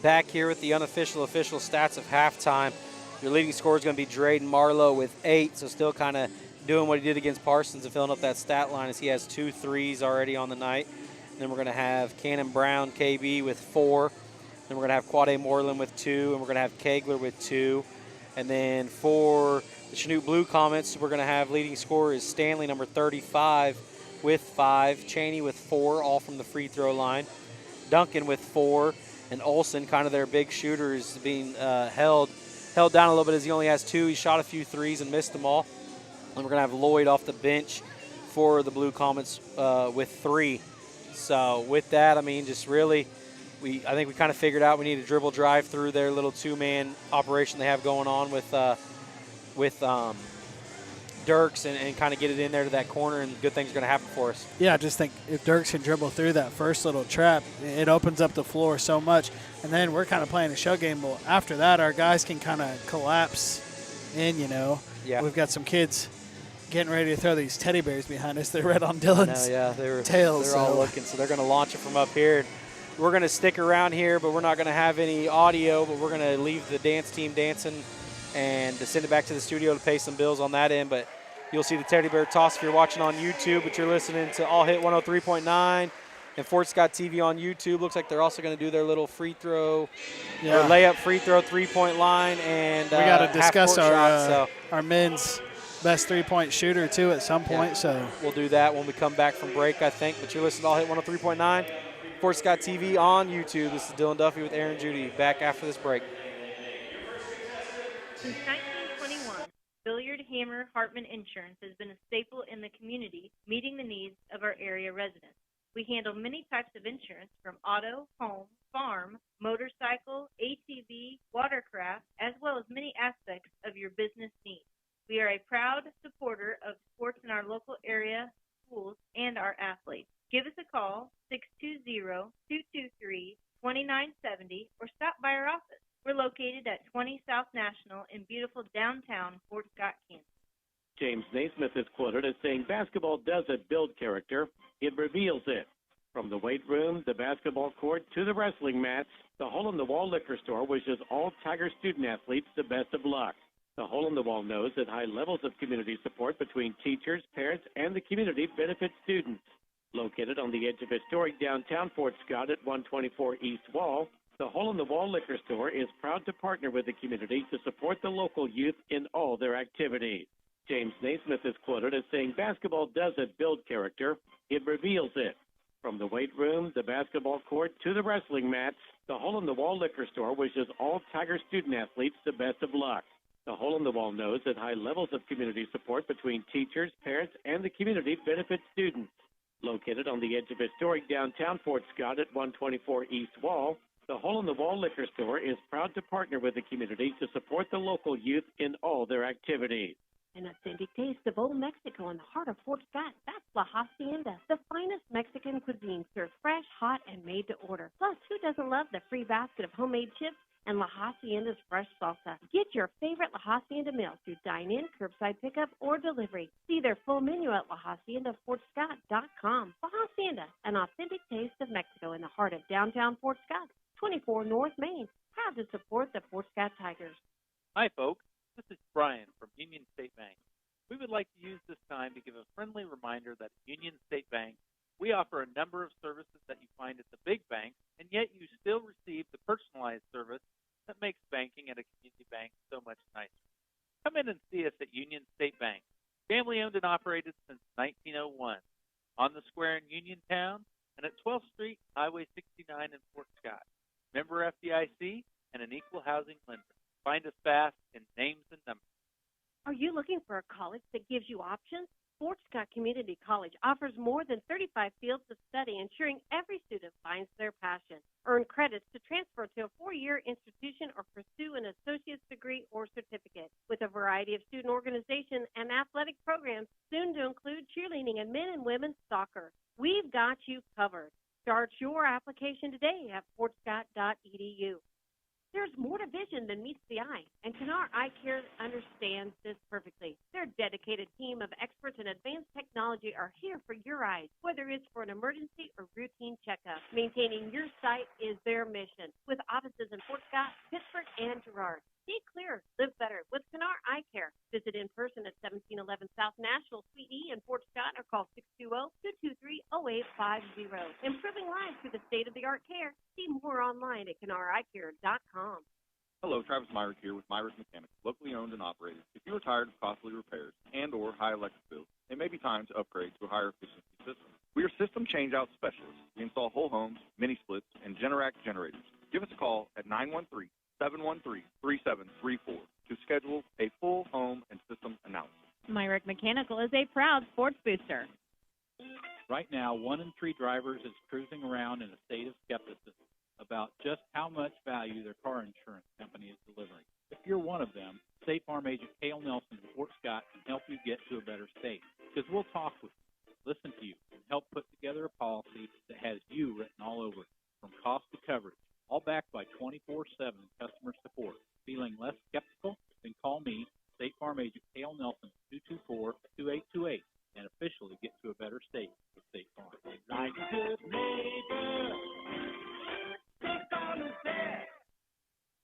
Speaker 2: Back here with the official stats of halftime. Your leading scorer is going to be Drayden Marlowe with 8, so still kind of doing what he did against Parsons and filling up that stat line as he has 2 threes already on the night. And then we're going to have Cannon Brown, KB, with 4. Then we're going to have Quade Moreland with 2, and we're going to have Kegler with 2. And then for the Chanute Blue Comets, we're going to have leading scorer is Stanley, number 35, with 5. Chaney with 4, all from the free throw line. Duncan with 4. And Olsen, kind of their big shooter, is being held down a little bit as he only has 2. He shot a few threes and missed them all. And we're going to have Lloyd off the bench for the Blue Comets with 3. So with that, I mean, just really, I think we kind of figured out we need a dribble drive through their little 2-man operation they have going on with Dirks and kind of get it in there to that corner, and good things are going to happen for us.
Speaker 3: Yeah, I just think if Dirks can dribble through that first little trap, it opens up the floor so much. And then we're kind of playing a show game. Well, after that, our guys can kind of collapse in,
Speaker 2: Yeah.
Speaker 3: We've got some kids getting ready to throw these teddy bears behind us. They're right on Dylan's tails.
Speaker 2: They're all looking, so they're going to launch it from up here. We're going to stick around here, but we're not going to have any audio, but we're going to leave the dance team dancing and to send it back to the studio to pay some bills on that end. But you'll see the teddy bear toss if you're watching on YouTube, but you're listening to All Hit 103.9 and Fort Scott TV on YouTube. Looks like they're also going to do their little free throw or layup free throw 3-point line. And
Speaker 3: we got to discuss
Speaker 2: our
Speaker 3: men's best 3-point shooter, too, at some point.
Speaker 2: Yeah.
Speaker 3: So
Speaker 2: we'll do that when we come back from break, I think. But you're listening to All Hit 103.9, Fort Scott TV on YouTube. This is Dylan Duffy with Aaron Judy. Back after this break.
Speaker 5: Since 1921, Billiard Hammer Hartman Insurance has been a staple in the community, meeting the needs of our area residents. We handle many types of insurance, from auto, home, farm, motorcycle, ATV, watercraft, as well as many aspects of your business needs. We are a proud supporter of sports in our local area schools, and our athletes. Give us a call, 620-223-2970, or stop by our office. We're located at 20 South National in beautiful downtown Fort Scott, Kansas.
Speaker 1: James Naismith is quoted as saying, "Basketball doesn't build character, it reveals it." From the weight room, the basketball court, to the wrestling mats, the Hole in the Wall Liquor Store wishes all Tiger student athletes the best of luck. The Hole in the Wall knows that high levels of community support between teachers, parents, and the community benefit students. Located on the edge of historic downtown Fort Scott at 124 East Wall, the Hole in the Wall Liquor Store is proud to partner with the community to support the local youth in all their activities. James Naismith is quoted as saying, "Basketball doesn't build character, it reveals it." From the weight room, the basketball court, to the wrestling mats, the Hole in the Wall Liquor Store wishes all Tiger student athletes the best of luck. The Hole in the Wall knows that high levels of community support between teachers, parents, and the community benefit students. Located on the edge of historic downtown Fort Scott at 124 East Wall, the Hole in the Wall Liquor Store is proud to partner with the community to support the local youth in all their activities.
Speaker 6: An authentic taste of old Mexico in the heart of Fort Scott. That's La Hacienda, the finest Mexican cuisine served fresh, hot, and made to order. Plus, who doesn't love the free basket of homemade chips and La Hacienda's fresh salsa? Get your favorite La Hacienda meal through dine-in, curbside pickup, or delivery. See their full menu at LaHaciendaFortScott.com. La Hacienda, an authentic taste of Mexico in the heart of downtown Fort Scott, 24 North Main. Proud to support the Fort Scott Tigers.
Speaker 4: Hi, folks. This is Brian from Union State Bank. We would like to use this time to give a friendly reminder that at Union State Bank, we offer a number of services that you find at the big banks, and yet you still receive the personalized service that makes banking at a community bank so much nicer. Come in and see us at Union State Bank, family owned and operated since 1901, on the square in Uniontown and at 12th Street, Highway 69 in Fort Scott. Member FDIC and an equal housing lender. Find us fast in names and numbers.
Speaker 6: Are you looking for a college that gives you options? Fort Scott Community College offers more than 35 fields of study, ensuring every student finds their passion. Earn credits to transfer to a 4-year institution or pursue an associate's degree or certificate. With a variety of student organization and athletic programs, soon to include cheerleading and men and women's soccer. We've got you covered. Start your application today at fortscott.edu. There's more to vision than meets the eye, and Canar Eye Care understands this perfectly. Their dedicated team of experts in advanced technology are here for your eyes, whether it's for an emergency or routine checkup. Maintaining your sight is their mission, with offices in Fort Scott, Pittsburgh, and Girard. See clear, live better with Canar Eye Care. Visit in person at 1711 South National Suite E in Fort Scott or call 620-223-0850. Improving lives through the state-of-the-art care. See more online at CanarEyeCare.com.
Speaker 7: Hello, Travis Myrick here with Myrick Mechanics, locally owned and operated. If you are tired of costly repairs and or high electric bills, it may be time to upgrade to a higher efficiency system. We are system change-out specialists. We install whole homes, mini-splits, and Generac generators. Give us a call at 913-713-3734 to schedule a full home and system analysis.
Speaker 8: Myrick Mechanical is a proud sports booster.
Speaker 9: Right now, 1 in 3 drivers is cruising around in a state of skepticism about just how much value their car insurance company is delivering. If you're one of them, State Farm agent Cale Nelson in Fort Scott can help you get to a better state. Because we'll talk with you, listen to you, and help put together a policy that has you written all over it, from cost to coverage, all backed by 24/7 customer support. Feeling less skeptical? Then call me, State Farm agent Cale Nelson, 224-2828, and officially get to a better state with State Farm.
Speaker 10: Like a good neighbor, stick on the set.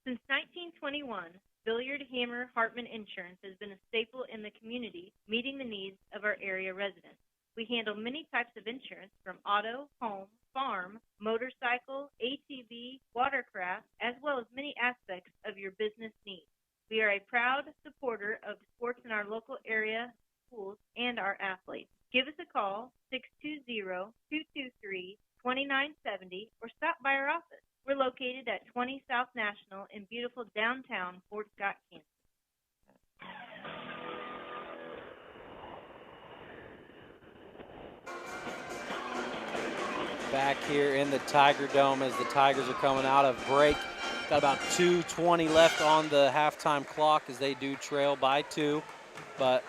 Speaker 5: Since 1921, Billiard Hammer Hartman Insurance has been a staple in the community, meeting the needs of our area residents. We handle many types of insurance, from auto, home, farm, motorcycle, ATV, watercraft, as well as many aspects of your business needs. We are a proud supporter of sports in our local area, schools, and our athletes. Give us a call, 620-223-2970, or stop by our office. We're located at 20 South National in beautiful downtown Fort Scott, Kansas.
Speaker 2: Back here in the Tiger Dome as the Tigers are coming out of break. Got about 2:20 left on the halftime clock as they do trail by 2. but,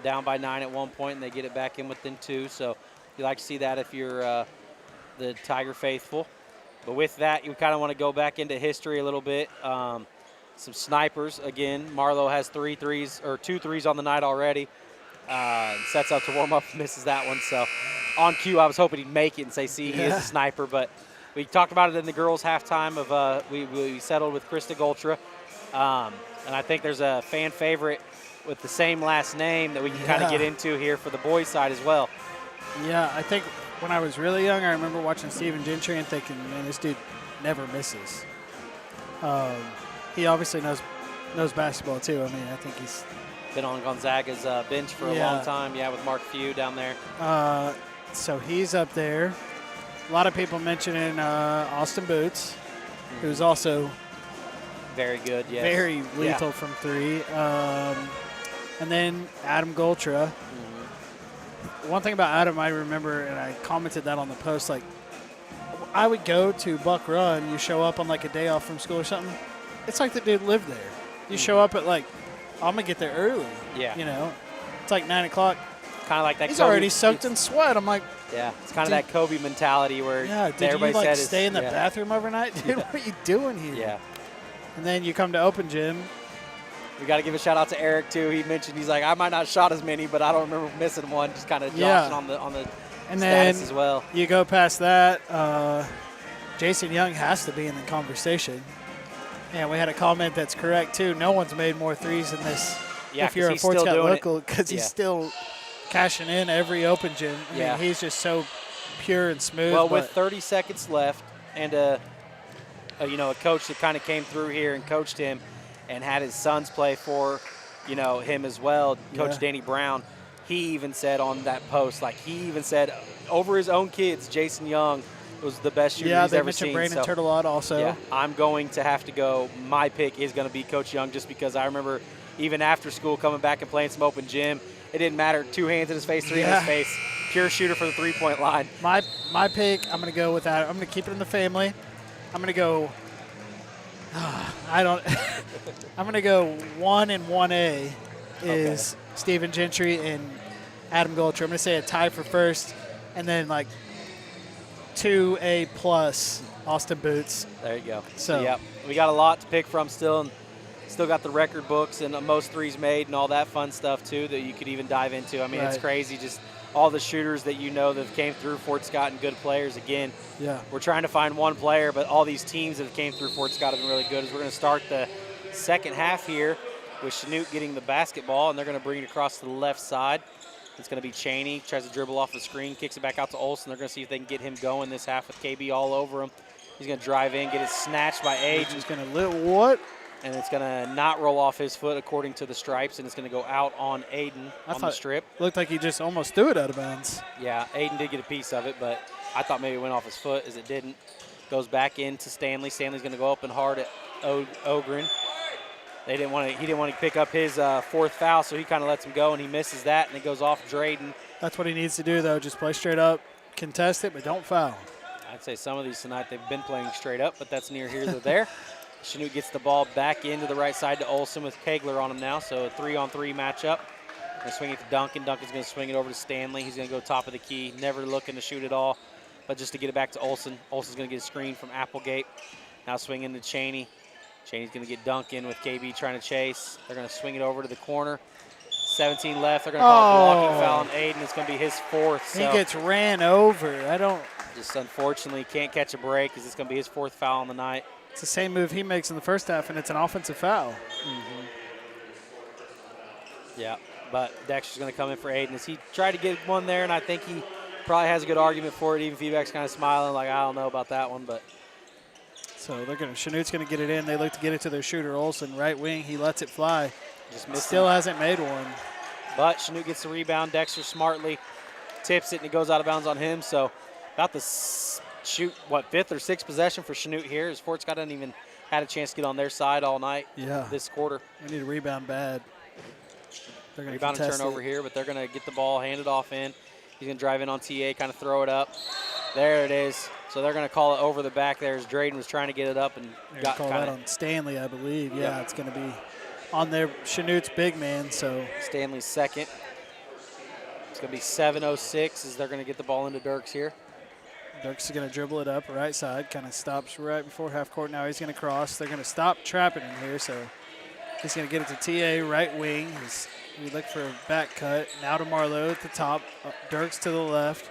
Speaker 2: down by 9 at one point, and they get it back in within 2. So you like to see that if you're the Tiger faithful. But with that, you kind of want to go back into history a little bit. Some snipers. Again, Marlowe has 2 threes on the night already. Sets up to warm up, misses that one. So on cue, I was hoping he'd make it and say, see, he is a sniper. But we talked about it in the girls' halftime of we settled with Krista Goltra. And I think there's a fan favorite with the same last name that we can kind of get into here for the boys' side as well.
Speaker 3: Yeah, I think when I was really young, I remember watching Stephen Gentry and thinking, man, this dude never misses. He obviously knows basketball too. I mean, I think he's
Speaker 2: been on Gonzaga's bench for a long time. Yeah, with Mark Few down there.
Speaker 3: So he's up there. A lot of people mentioning Austin Boots, who's also
Speaker 2: very good. Yes.
Speaker 3: Very lethal from 3. And then Adam Goltra. One thing about Adam, I remember, and I commented that on the post, like, I would go to Buck Run, you show up on, like, a day off from school or something. It's like the dude lived there. You show up at, like, I'm going to get there early.
Speaker 2: Yeah.
Speaker 3: It's like 9 o'clock.
Speaker 2: Kind of like that.
Speaker 3: He's already soaked in sweat. I'm like,
Speaker 2: yeah, it's kind of that Kobe mentality where
Speaker 3: did
Speaker 2: everybody
Speaker 3: you, like,
Speaker 2: said
Speaker 3: stay in the bathroom overnight? Dude, what are you doing here?
Speaker 2: Yeah.
Speaker 3: And then you come to Open Gym.
Speaker 2: We got to give a shout out to Eric too. He mentioned he's like, I might not shot as many, but I don't remember missing one. Just kind of joshing on the
Speaker 3: and
Speaker 2: status
Speaker 3: then
Speaker 2: as well.
Speaker 3: You go past that. Jason Young has to be in the conversation. And we had a comment that's correct too. No one's made more threes than this.
Speaker 2: Yeah,
Speaker 3: if you're a Fort Scott local, because he's still cashing in every Open Gym. I mean, he's just so pure and smooth.
Speaker 2: Well, with 30 seconds left, and a coach that kind of came through here and coached him, and had his sons play for, him as well, Coach Danny Brown. He even said on that post, over his own kids, Jason Young was the best shooter he's ever seen.
Speaker 3: Yeah, they mentioned Brandon Turtelot also.
Speaker 2: Yeah, I'm going to have to go. My pick is going to be Coach Young, just because I remember even after school coming back and playing some Open Gym, it didn't matter. 2 hands in his face, 3 in his face. Pure shooter for the 3-point line.
Speaker 3: My pick, I'm going to go with that. I'm going to keep it in the family. I'm going to go. I'm going to go 1 and 1A is Stephen Gentry and Adam Goltra. I'm going to say a tie for first, and then 2A plus Austin Boots.
Speaker 2: There you go.
Speaker 3: So
Speaker 2: we got a lot to pick from still, and still got the record books and most threes made and all that fun stuff too that you could even dive into. I mean, it's crazy just all the shooters that that came through Fort Scott and good players. Again, we're trying to find one player, but all these teams that came through Fort Scott have been really good. As we're going to start the second half here with Chanute getting the basketball, and they're going to bring it across to the left side. It's going to be Cheney, tries to dribble off the screen, kicks it back out to Olsen. They're going to see if they can get him going this half with KB all over him. He's going to drive in, get it snatched by Aiden.
Speaker 3: He's going to
Speaker 2: And it's going to not roll off his foot according to the stripes, and it's going to go out on Aiden on the strip.
Speaker 3: Looked like he just almost threw it out of bounds.
Speaker 2: Yeah, Aiden did get a piece of it, but I thought maybe it went off his foot, as it didn't. Goes back into Stanley. Stanley's going to go up and hard at Ogren. He didn't want to pick up his 4th foul, so he kind of lets him go, and he misses that, and it goes off Drayden.
Speaker 3: That's what he needs to do, though. Just play straight up, contest it, but don't foul.
Speaker 2: I'd say some of these tonight they've been playing straight up, but that's near here or there. Chanute gets the ball back into the right side to Olsen with Kegler on him now, so a 3-on-3 matchup. Going to swing it to Duncan. Duncan's going to swing it over to Stanley. He's going to go top of the key, never looking to shoot at all, but just to get it back to Olsen. Olsen's going to get a screen from Applegate. Now swinging to Cheney. Cheney's going to get Duncan with KB trying to chase. They're going to swing it over to the corner. 17 left. They're going to call a blocking foul on Aiden. It's going to be his 4th. So
Speaker 3: he gets ran over.
Speaker 2: Just unfortunately can't catch a break, because it's going to be his 4th foul on the night.
Speaker 3: It's the same move he makes in the first half, and it's an offensive foul.
Speaker 2: Yeah, but Dexter's going to come in for Aiden as he tried to get one there, and I think he probably has a good argument for it. Even Feedback's kind of smiling like, I don't know about that one, but.
Speaker 3: So Chanute's going to get it in. They look to get it to their shooter, Olsen, right wing. He lets it fly. Still hasn't made one.
Speaker 2: But Chanute gets the rebound. Dexter smartly tips it, and it goes out of bounds on him. So about the 5th or 6th possession for Chanute here, as Fort Scott hasn't even had a chance to get on their side all night this quarter.
Speaker 3: They need a rebound bad. They're going to
Speaker 2: rebound and turnover here, but they're going to get the ball handed off in. He's going to drive in on TA, kind of throw it up. There it is. So they're going to call it over the back there as Drayden was trying to get it up and got
Speaker 3: call that on Stanley, I believe. Yeah, it's going to be on their Chanute's big man. So
Speaker 2: Stanley's second. It's going to be 7:06 as they're going to get the ball into Dirks here.
Speaker 3: Dirks is going to dribble it up right side, kind of stops right before half court. Now he's going to cross. They're going to stop trapping him here, so he's going to get it to TA right wing. We look for a back cut. Now to Marlowe at the top. Dirks to the left.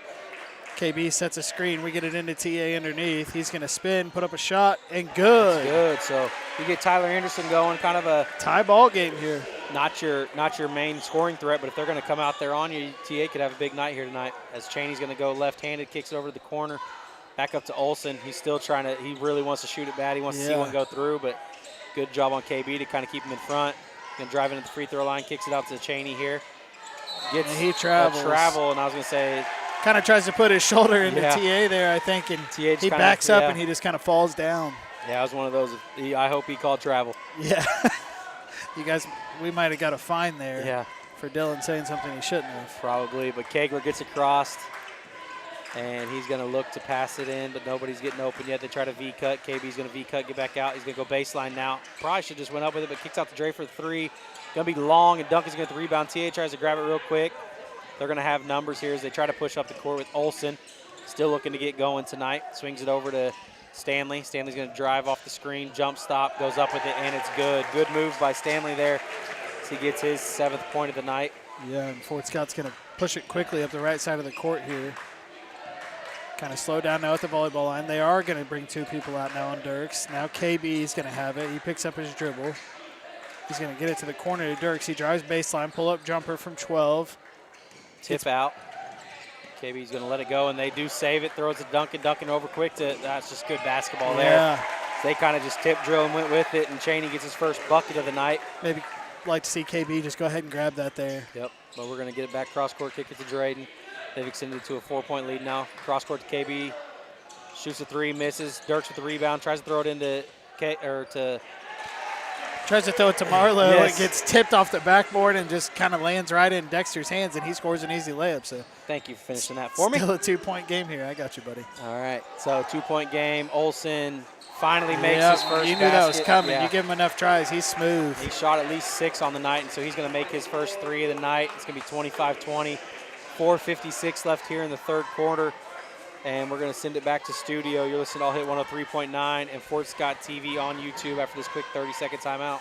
Speaker 3: KB sets a screen. We get it into TA underneath. He's going to spin, put up a shot, and good.
Speaker 2: That's good. So you get Tyler Anderson going, kind of a
Speaker 3: tie ball game here.
Speaker 2: Not your main scoring threat, but if they're going to come out there on you, TA could have a big night here tonight. As Cheney's going to go left-handed, kicks it over to the corner, back up to Olsen. He's still trying to. He really wants to shoot it bad. He wants to see one go through, but good job on KB to kind of keep him in front. Going to drive into the free throw line, kicks it out to Cheney here. Gets
Speaker 3: he travels.
Speaker 2: Travel, and I was going to say.
Speaker 3: Kind of tries to put his shoulder into TA there, I think, and he backs up and he just kind of falls down.
Speaker 2: Yeah, it was one of those. I hope he called travel.
Speaker 3: Yeah. You guys, we might have got a fine there.
Speaker 2: Yeah.
Speaker 3: For Dylan saying something he shouldn't have.
Speaker 2: Probably, but Kegler gets across, and he's going to look to pass it in, but nobody's getting open yet. They try to V-cut. KB's going to V-cut, get back out. He's going to go baseline now. Probably should just went up with it, but kicks out to Dre for the three. Going to be long, and Duncan's going to get the rebound. TA tries to grab it real quick. They're going to have numbers here as they try to push up the court with Olsen. Still looking to get going tonight. Swings it over to Stanley. Stanley's going to drive off the screen, jump stop, goes up with it, and it's good. Good move by Stanley there as he gets his 7th point of the night.
Speaker 3: Yeah, and Fort Scott's going to push it quickly up the right side of the court here. Kind of slow down now at the volleyball line. They are going to bring 2 people out now on Dirks. Now KB's going to have it. He picks up his dribble. He's going to get it to the corner to Dirks. He drives baseline, pull-up jumper from 12.
Speaker 2: Tip out. KB's going to let it go, and they do save it. Throws it to Duncan over quick. That's just good basketball there. They kind of just tip drill and went with it, and Cheney gets his first bucket of the night.
Speaker 3: Maybe like to see KB just go ahead and grab that there.
Speaker 2: Yep, but we're going to get it back cross-court, kick it to Drayden. They've extended it to a 4-point lead now. Cross-court to KB. Shoots a 3, misses. Dirks with the rebound, tries to throw it into
Speaker 3: Tries to throw it to Marlowe. Yes. It gets tipped off the backboard and just kind of lands right in Dexter's hands, and he scores an easy layup. So
Speaker 2: thank you for finishing that for me.
Speaker 3: Still a 2-point game here. I got you, buddy.
Speaker 2: All right, so 2-point game. Olsen finally makes his first
Speaker 3: You knew
Speaker 2: basket.
Speaker 3: That was coming. Yeah. You give him enough tries, he's smooth.
Speaker 2: He shot at least 6 on the night, and so he's going to make his first 3 of the night. It's going to be 25-20. 4:56 left here in the 3rd quarter, and we're going to send it back to studio. You're listening to All Hit 103.9 and Fort Scott TV on YouTube after this quick 30-second timeout.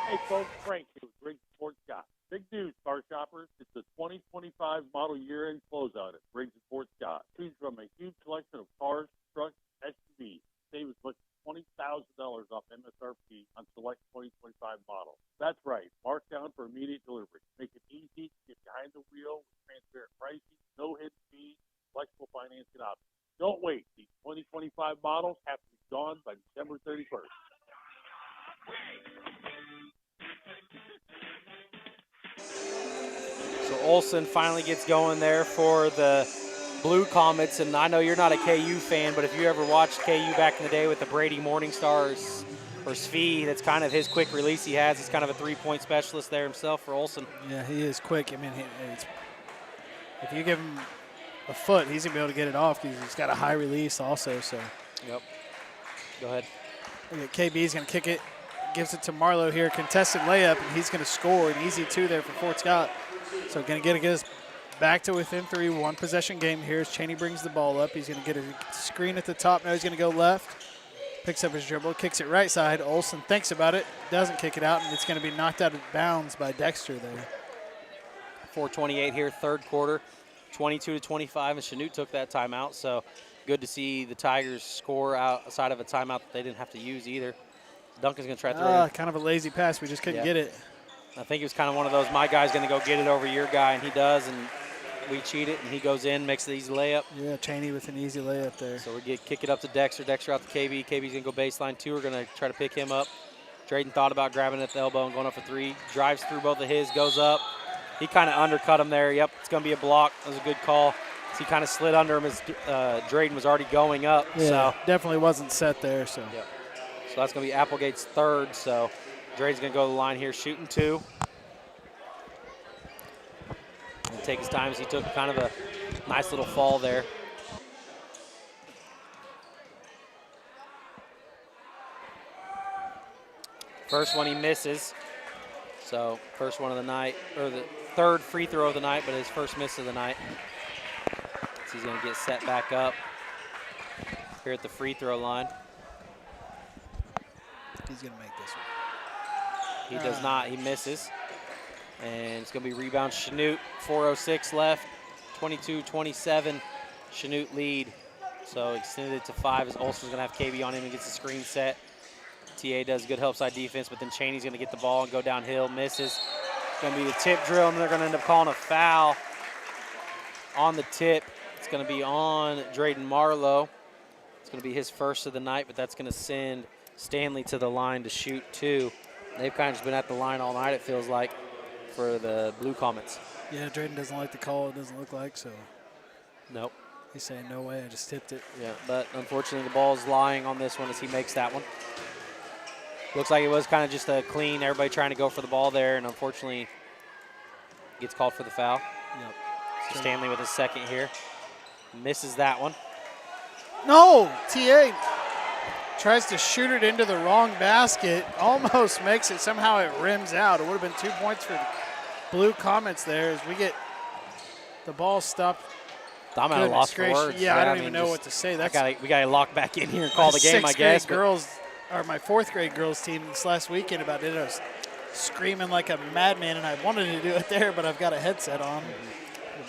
Speaker 11: Hey folks, Frank here with Briggs Fort Scott. Big news, car shoppers. It's the 2025 model year-end closeout at Briggs Fort Scott. Choose from a huge selection of cars, trucks, SUVs. Save as much as $20,000 off MSRP on select 2025 models. That's right, mark down for immediate delivery. Make it easy to get behind the wheel with transparent pricing, no hidden fees, flexible financing options. Don't wait. These 2025 models have to be gone by December 31st.
Speaker 2: So Olsen finally gets going there for the Blue Comets, and I know you're not a KU fan, but if you ever watched KU back in the day with the Brady Morningstars or Svi, that's kind of his quick release he has. He's kind of a 3-point specialist there himself for Olsen.
Speaker 3: Yeah, he is quick. I mean, if you give him a foot, he's going to be able to get it off because he's got a high release also. So.
Speaker 2: Yep. Go ahead.
Speaker 3: KB's going to kick it, gives it to Marlowe here, contested layup, and he's going to score an easy 2 there for Fort Scott. So going to get us back to within 3, 1-possession game here as Cheney brings the ball up. He's going to get a screen at the top. Now he's going to go left, picks up his dribble, kicks it right side. Olsen thinks about it, doesn't kick it out, and it's going to be knocked out of bounds by Dexter there.
Speaker 2: 4:28 here, 3rd quarter, 22-25, and Chanute took that timeout. So good to see the Tigers score outside of a timeout that they didn't have to use either. Duncan's going to try to throw it.
Speaker 3: Kind of a lazy pass. We just couldn't get it.
Speaker 2: I think it was kind of one of those, my guy's going to go get it over your guy, and he does, and we cheat it, and he goes in, makes the easy layup.
Speaker 3: Yeah, Cheney with an easy layup there.
Speaker 2: So we kick it up to Dexter. Dexter out to KB. KB's going to go baseline 2. We're going to try to pick him up. Drayden thought about grabbing it at the elbow and going up for 3. Drives through both of his, goes up. He kind of undercut him there. Yep, it's going to be a block. That was a good call. So he kind of slid under him as Drayden was already going up.
Speaker 3: Yeah,
Speaker 2: so
Speaker 3: definitely wasn't set there. So.
Speaker 2: Yep. So that's going to be Applegate's 3rd. So Drayden's going to go to the line here, shooting 2. And take his time as he took kind of a nice little fall there. First one he misses. So first one of the night, or the third free throw of the night, but his first miss of the night. So he's going to get set back up here at the free throw line.
Speaker 3: He's going to make this one.
Speaker 2: He does not. He misses. And it's going to be rebound Chanute. 4:06 left. 22-27. Chanute lead. So extended it to 5 as Olson's going to have KB on him and gets the screen set. TA does good help side defense, but then Cheney's going to get the ball and go downhill. Misses. It's going to be the tip drill, and they're going to end up calling a foul on the tip. It's going to be on Drayden Marlowe. It's going to be his first of the night, but that's going to send Stanley to the line to shoot 2. They've kind of just been at the line all night, it feels like, for the Blue Comets.
Speaker 3: Yeah, Drayden doesn't like the call, it doesn't look like, so.
Speaker 2: Nope.
Speaker 3: He's saying, no way, I just tipped it.
Speaker 2: Yeah, but unfortunately the ball's lying on this one as he makes that one. Looks like it was kind of just a clean, everybody trying to go for the ball there, and unfortunately gets called for the foul.
Speaker 3: Yep.
Speaker 2: So Stanley with his second here. Misses that one.
Speaker 3: No, TA tries to shoot it into the wrong basket, almost makes it, somehow it rims out. It would have been 2 points for the Blue Comets there as we get the ball stopped.
Speaker 2: I'm at a loss for words.
Speaker 3: Yeah, I don't even know what to say.
Speaker 2: We got to lock back in here and call the game, I guess.
Speaker 3: My fourth grade girls team this last weekend about it. I was screaming like a madman, and I wanted to do it there, but I've got a headset on.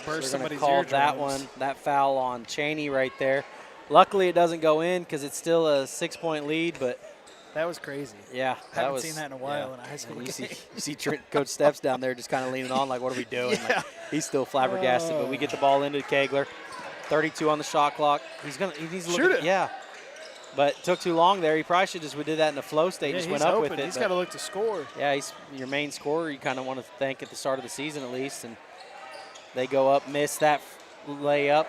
Speaker 3: Burst somebody's eardrums.
Speaker 2: That one, that foul on Cheney right there. Luckily, it doesn't go in because it's still a 6-point lead, but
Speaker 3: that was crazy.
Speaker 2: Yeah,
Speaker 3: I haven't seen that in a while in a high school game.
Speaker 2: You see Coach Steps down there just kind of leaning on, like, what are we doing? Yeah. Like, he's still flabbergasted, but we get the ball into Kegler. 32 on the shot clock. He needs to
Speaker 3: shoot it.
Speaker 2: Yeah, but it took too long there. He probably should just did that in the flow state.
Speaker 3: Yeah,
Speaker 2: just went up with it.
Speaker 3: He's got to look to score.
Speaker 2: Yeah, he's your main scorer. You kind of want to thank at the start of the season at least, and they go up, miss that layup.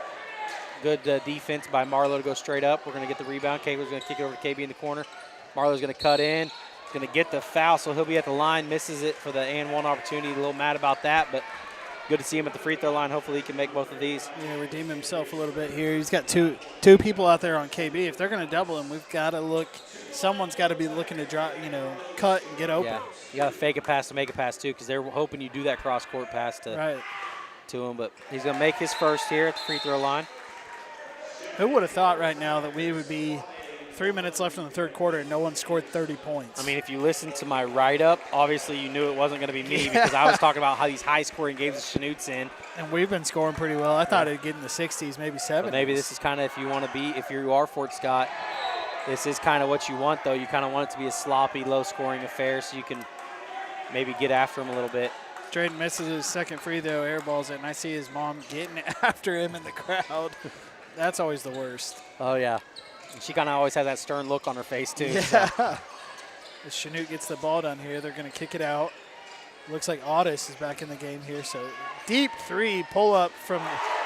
Speaker 2: Good defense by Marlowe to go straight up. We're going to get the rebound. Kegler's going to kick it over to KB in the corner. Marlowe's going to cut in. He's going to get the foul, so he'll be at the line. Misses it for the and one opportunity. A little mad about that, but good to see him at the free throw line. Hopefully he can make both of these.
Speaker 3: Yeah, redeem himself a little bit here. He's got two people out there on KB. If they're going to double him, we've got to look. Someone's got to be looking to drop, cut and get open.
Speaker 2: Yeah, you got to fake a pass to make a pass too, because they're hoping you do that cross-court pass to him. But he's going to make his first here at the free throw line.
Speaker 3: Who would have thought right now that we would be 3 minutes left in the third quarter and no one scored 30 points?
Speaker 2: I mean, if you listen to my write-up, obviously you knew it wasn't going to be me because I was talking about how these high-scoring games that Chanute's in.
Speaker 3: And we've been scoring pretty well. I thought it'd get in the 60s, maybe 70s.
Speaker 2: But maybe this is kind of if you are Fort Scott, this is kind of what you want, though. You kind of want it to be a sloppy, low-scoring affair so you can maybe get after him a little bit.
Speaker 3: Drayden misses his second free throw, airballs it, and I see his mom getting after him in the crowd. That's always the worst.
Speaker 2: Oh, yeah. And she kind of always has that stern look on her face, too.
Speaker 3: Yeah.
Speaker 2: So.
Speaker 3: As Chanute gets the ball down here, they're going to kick it out. Looks like Audis is back in the game here. So deep three, pull up from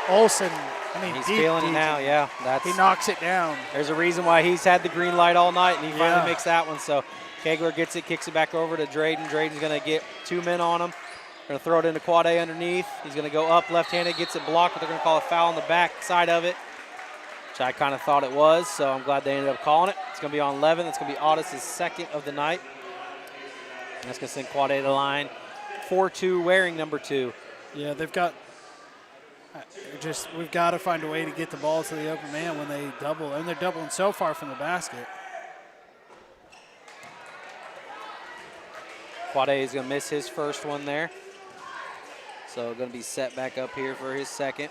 Speaker 3: Olson. I mean,
Speaker 2: he's feeling it now, yeah.
Speaker 3: He knocks it down.
Speaker 2: There's a reason why he's had the green light all night, and he finally makes that one. So Kegler gets it, kicks it back over to Drayden. Drayden's going to get 2 men on him. Going to throw it into Quad A underneath. He's going to go up left-handed, gets it blocked, but they're going to call a foul on the back side of it, which I kind of thought it was, so I'm glad they ended up calling it. It's going to be on 11. That's going to be Audis' second of the night. And that's going to send Quad A to the line. 4-2, wearing number 2.
Speaker 3: Yeah, they've got we've got to find a way to get the ball to the open man when they double, and they're doubling so far from the basket.
Speaker 2: Quad A is going to miss his first one there. So going to be set back up here for his second.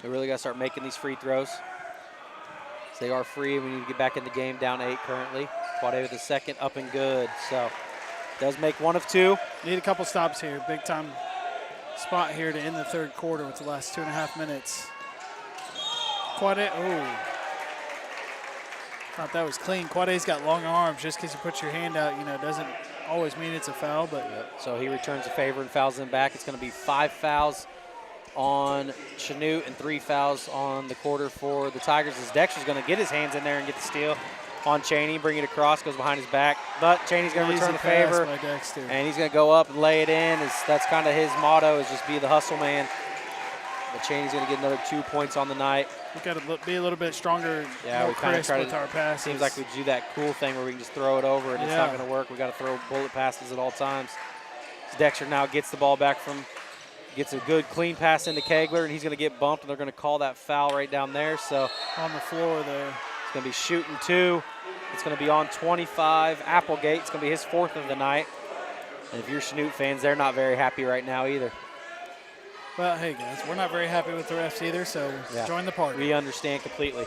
Speaker 2: They really got to start making these free throws. So they are free. We need to get back in the game, down 8 currently. Quad A with the second, up and good. So does make 1 of 2.
Speaker 3: Need a couple stops here. Big time spot here to end the third quarter with the last 2.5 minutes. Quad A, thought that was clean. Quad A's got long arms. Just because you put your hand out, doesn't always mean it's a foul. But
Speaker 2: So he returns a favor and fouls him back. It's going to be 5 fouls on Chanute and 3 fouls on the quarter for the Tigers, as Dexter's going to get his hands in there and get the steal on Cheney, bring it across, goes behind his back, but Cheney's going to return the favor, and he's going to go up and lay it in. That's kind of his motto, is just be the hustle man. But Cheney's going to get another 2 points on the night.
Speaker 3: We've got to be a little bit stronger,
Speaker 2: Yeah,
Speaker 3: more
Speaker 2: we kind of
Speaker 3: crisp
Speaker 2: try
Speaker 3: with
Speaker 2: to.
Speaker 3: our passes.
Speaker 2: Seems like we do that cool thing where we can just throw it over and it's not going to work. We got to throw bullet passes at all times. Dexter now gets the ball back gets a good clean pass into Kegler, and he's going to get bumped, and they're going to call that foul right down there. So
Speaker 3: on the floor there.
Speaker 2: It's going to be shooting 2. It's going to be on 25. Applegate. It's going to be his 4th of the night. And if you're Chanute fans, they're not very happy right now either.
Speaker 3: Well, hey, guys, we're not very happy with the refs either, so join the party.
Speaker 2: We understand completely.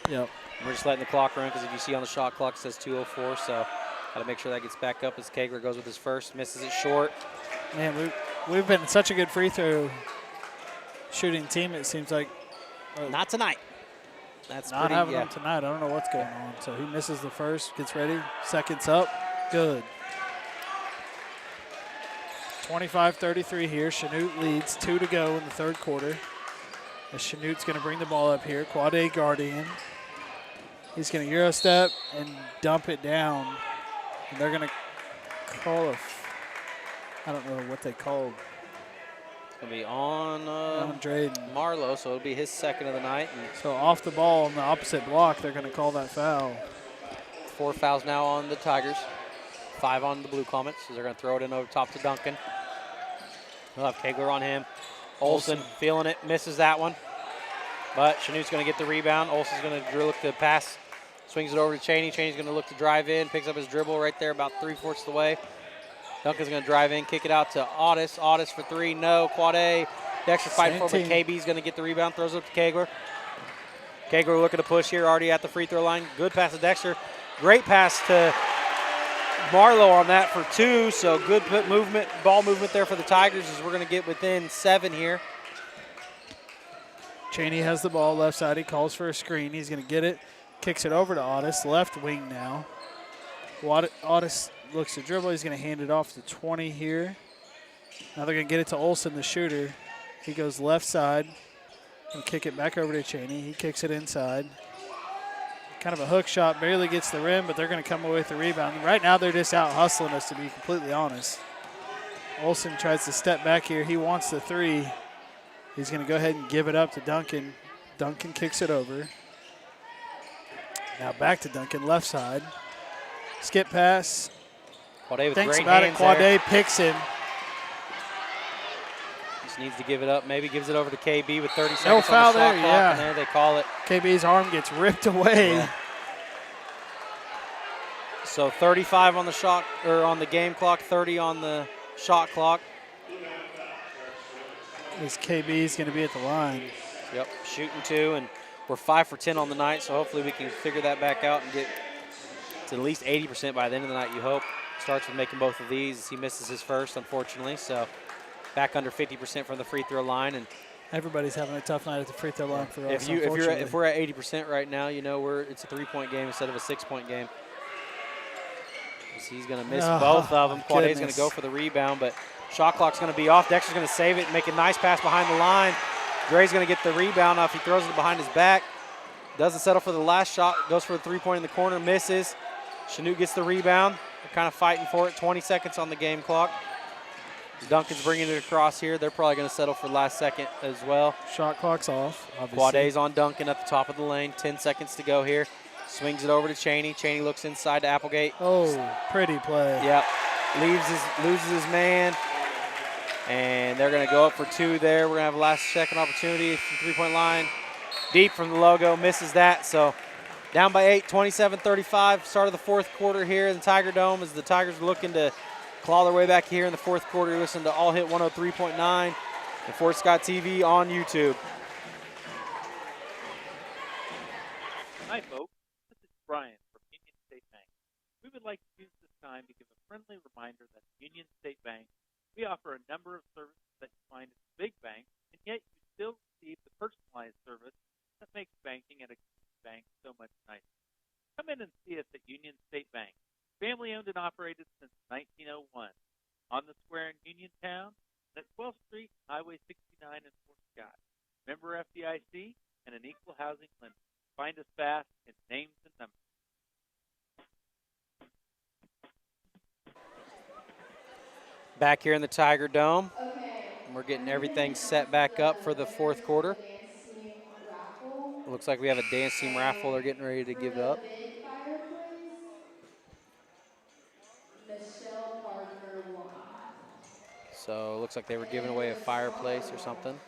Speaker 3: Yep.
Speaker 2: We're just letting the clock run because if you see on the shot clock, it says 2:04, so got to make sure that gets back up as Kegler goes with his first, misses it short.
Speaker 3: Man, we've been such a good free throw shooting team, it seems like.
Speaker 2: Not tonight. That's
Speaker 3: not having them tonight. I don't know what's going on. So he misses the first, gets ready, seconds up, good. 25-33 here. Chanute leads, 2 to go in the third quarter. As Chanute's going to bring the ball up here. Quad A guardian. He's going to Euro step and dump it down. And they're going to call I don't know what they called.
Speaker 2: It's going to be on
Speaker 3: Drayden
Speaker 2: Marlowe, so it'll be his 2nd of the night. And
Speaker 3: so off the ball on the opposite block, they're going to call that foul.
Speaker 2: 4 fouls now on the Tigers. 5 on the Blue Comets. So they're going to throw it in over top to Duncan. He'll have Kegler on him. Olsen feeling it, misses that one. But Chanute's going to get the rebound. Olsen's going to look to pass, swings it over to Cheney. Cheney's going to look to drive in, picks up his dribble right there about 3/4 of the way. Duncan's going to drive in, kick it out to Audis. Audis for 3, no. Quad A. Dexter fighting for it, but KB's going to get the rebound, throws it up to Kegler. Kegler looking to push here, already at the free throw line. Good pass to Dexter. Great pass to Marlowe on that for 2, so good movement, ball movement there for the Tigers as we're going to get within 7 here.
Speaker 3: Cheney has the ball left side. He calls for a screen. He's going to get it, kicks it over to Audis, left wing now. Audis looks to dribble. He's going to hand it off to 20 here. Now they're going to get it to Olsen, the shooter. He goes left side and kick it back over to Cheney. He kicks it inside. Kind of a hook shot, barely gets the rim, but they're going to come away with the rebound. Right now they're just out hustling us, to be completely honest. Olsen tries to step back here. He wants the 3. He's going to go ahead and give it up to Duncan. Duncan kicks it over. Now back to Duncan, left side. Skip pass.
Speaker 2: Quade with
Speaker 3: thinks
Speaker 2: great
Speaker 3: about it.
Speaker 2: hands
Speaker 3: Quade
Speaker 2: there.
Speaker 3: picks him.
Speaker 2: Just needs to give it up. Maybe gives it over to KB with 30 seconds
Speaker 3: No foul
Speaker 2: on the shot
Speaker 3: there,
Speaker 2: clock,
Speaker 3: yeah.
Speaker 2: and there they call it.
Speaker 3: KB's arm gets ripped away.
Speaker 2: Yeah. So 35 on the shot or on the game clock, 30 on the shot clock.
Speaker 3: This KB's going to be at the line.
Speaker 2: Yep, shooting 2, and we're 5 for 10 on the night, so hopefully we can figure that back out and get to at least 80% by the end of the night, you hope. Starts with making both of these. He misses his first, unfortunately, so back under 50% from the free throw line. And
Speaker 3: everybody's having a tough night at the free throw line for us,
Speaker 2: if we're at 80% right now, you know it's a 3-point game instead of a 6-point game. He's going to miss both of them. Quade's going to go for the rebound, but shot clock's going to be off. Dexter's going to save it and make a nice pass behind the line. Dre's going to get the rebound off. He throws it behind his back. Doesn't settle for the last shot. Goes for the 3-point in the corner. Misses. Chanute gets the rebound. They're kind of fighting for it. 20 seconds on the game clock. Duncan's bringing it across here. They're probably going to settle for the last second as well.
Speaker 3: Shot clock's off, obviously.
Speaker 2: Quade's on Duncan at the top of the lane. 10 seconds to go here. Swings it over to Cheney. Cheney looks inside to Applegate.
Speaker 3: Oh, pretty play.
Speaker 2: Yep. Loses his man. And they're going to go up for 2 there. We're going to have a last second opportunity from 3-point line. Deep from the logo. Misses that. So down by 8, 27-35. Start of the fourth quarter here in the Tiger Dome as the Tigers are looking to claw their way back here in the fourth quarter. Listen to All Hit 103.9 and Fort Scott TV on YouTube.
Speaker 4: Hi, folks. This is Brian from Union State Bank. We would like to use this time to give a friendly reminder that at Union State Bank, we offer a number of services that you find at the big bank, and yet you still receive the personalized service that makes banking at a bank so much nicer. Come in and see us at Union State Bank, family-owned and operated since 1901, on the square in Uniontown, at 12th Street, Highway 69 in Fort Scott. Member FDIC and an equal housing lender. Find us fast in names and numbers.
Speaker 2: Back here in the Tiger Dome. And we're getting everything set back up for the fourth quarter.
Speaker 12: Dance team raffle.
Speaker 2: Looks like we have a dance team raffle they're getting ready to
Speaker 12: For
Speaker 2: give
Speaker 12: the
Speaker 2: up.
Speaker 12: big fireplace, Michelle Parker won.
Speaker 2: So it looks like they were giving away a fireplace or something.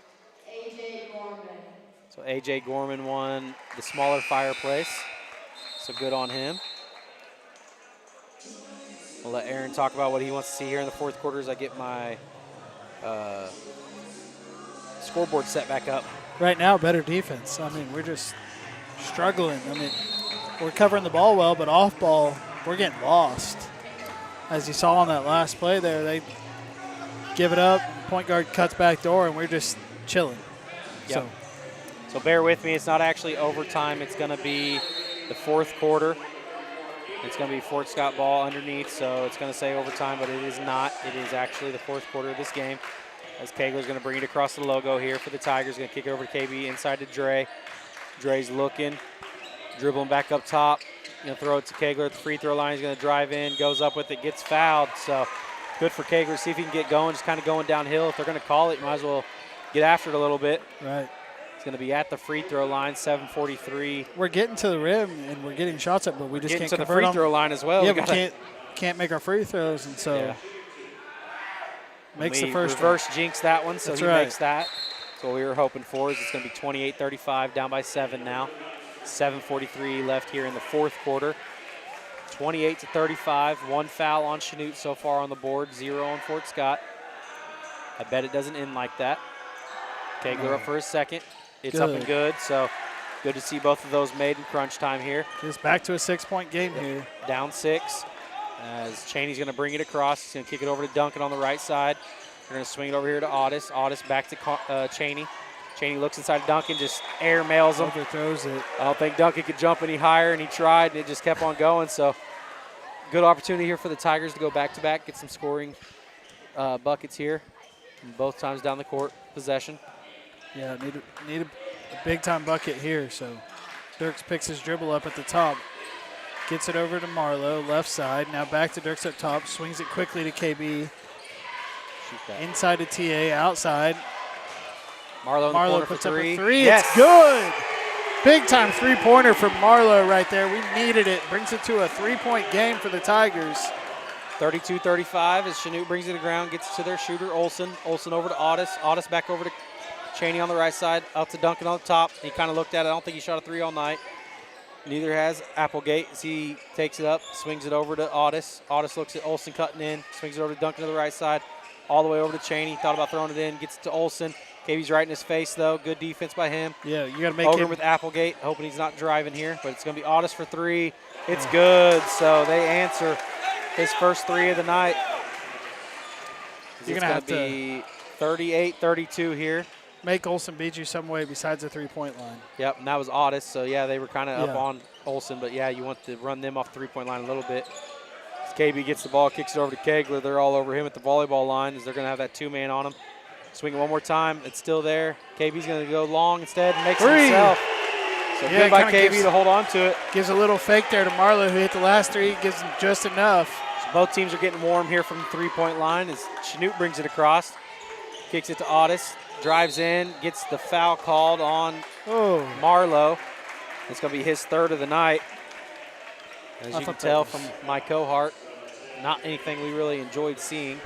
Speaker 12: AJ Gorman.
Speaker 2: So AJ Gorman won the smaller fireplace. So good on him. We'll let Aaron talk about what he wants to see here in the fourth quarter as I get my scoreboard set back up.
Speaker 3: Right now, better defense. I mean, we're just struggling. I mean, we're covering the ball well, but off ball, we're getting lost. As you saw on that last play there, they give it up, point guard cuts back door, and we're just chilling.
Speaker 2: Yep. So bear with me. It's not actually overtime. It's going to be the fourth quarter. It's going to be Fort Scott ball underneath, so it's going to say overtime, but it is not. It is actually the fourth quarter of this game. As Kegler's going to bring it across the logo here for the Tigers. Going to kick it over to KB inside to Dre. Dre's looking, dribbling back up top. Going to throw it to Kegler at the free throw line. He's going to drive in, goes up with it, gets fouled. So good for Kegler. See if he can get going. Just kind of going downhill. If they're going to call it, you might as well get after it a little bit.
Speaker 3: Right.
Speaker 2: It's going to be at the free throw line, 7:43.
Speaker 3: We're getting to the rim and we're getting shots up, but we just can't
Speaker 2: to the
Speaker 3: convert
Speaker 2: free throw line as well.
Speaker 3: Yeah, we can't make our free throws, and so makes the first
Speaker 2: reverse jinx that one, so
Speaker 3: That's
Speaker 2: he
Speaker 3: right.
Speaker 2: makes that. That's what we were hoping for. Is it's going to be 28-35, down by 7 now. 7:43 left here in the fourth quarter. 28-35. One foul on Chanute so far on the board. 0 on Fort Scott. I bet it doesn't end like that. Kegler up for his second. It's up and good, so good to see both of those made in crunch time here.
Speaker 3: Just back to a 6-point game here.
Speaker 2: Down 6. As Cheney's going to bring it across. He's going to kick it over to Duncan on the right side. They're going to swing it over here to Audis. Audis back to Cheney. Cheney looks inside Duncan, just air mails him.
Speaker 3: Overthrows it.
Speaker 2: I don't think Duncan could jump any higher, and he tried, and it just kept on going. So good opportunity here for the Tigers to go back-to-back, get some scoring buckets here. And both times down the court, possession.
Speaker 3: Yeah, need a big-time bucket here. So Dirks picks his dribble up at the top. Gets it over to Marlowe, left side. Now back to Dirks up top. Swings it quickly to KB. Inside to TA, outside.
Speaker 2: Marlowe
Speaker 3: puts
Speaker 2: up
Speaker 3: up a 3.
Speaker 2: Yes.
Speaker 3: It's good. Big-time three-pointer from Marlowe right there. We needed it. Brings it to a 3-point game for the Tigers.
Speaker 2: 32-35 as Chanute brings it to the ground, gets it to their shooter, Olsen. Olsen over to Audis. Audis back over to Cheney on the right side, out to Duncan on the top. He kind of looked at it. I don't think he shot a 3 all night. Neither has Applegate as he takes it up, swings it over to Audis. Audis looks at Olsen cutting in, swings it over to Duncan to the right side, all the way over to Cheney. Thought about throwing it in, gets it to Olsen. KB's right in his face, though. Good defense by him.
Speaker 3: Yeah, you got to make
Speaker 2: Hogan
Speaker 3: him.
Speaker 2: with Applegate, hoping he's not driving here, but it's going to be Audis for 3. It's good, so they answer his first 3 of the night.
Speaker 3: You're going to have
Speaker 2: be 38-32 here.
Speaker 3: Make Olsen beat you some way besides the 3-point line.
Speaker 2: Yep, and that was Audis, so yeah, they were kind of up on Olsen, but yeah, you want to run them off the 3-point line a little bit. As KB gets the ball, kicks it over to Kegler. They're all over him at the volleyball line as they're going to have that 2-man on him. Swing it one more time. It's still there. KB's going to go long instead and makes it himself. So good by KB to hold on to it.
Speaker 3: Gives a little fake there to Marlowe, who hit the last 3. Gives him just enough.
Speaker 2: So both teams are getting warm here from the 3-point line as Chanute brings it across. Kicks it to Audis. Drives in, gets the foul called on Marlowe. It's going to be his 3rd of the night. As you can tell from my cohort, not anything we really enjoyed seeing.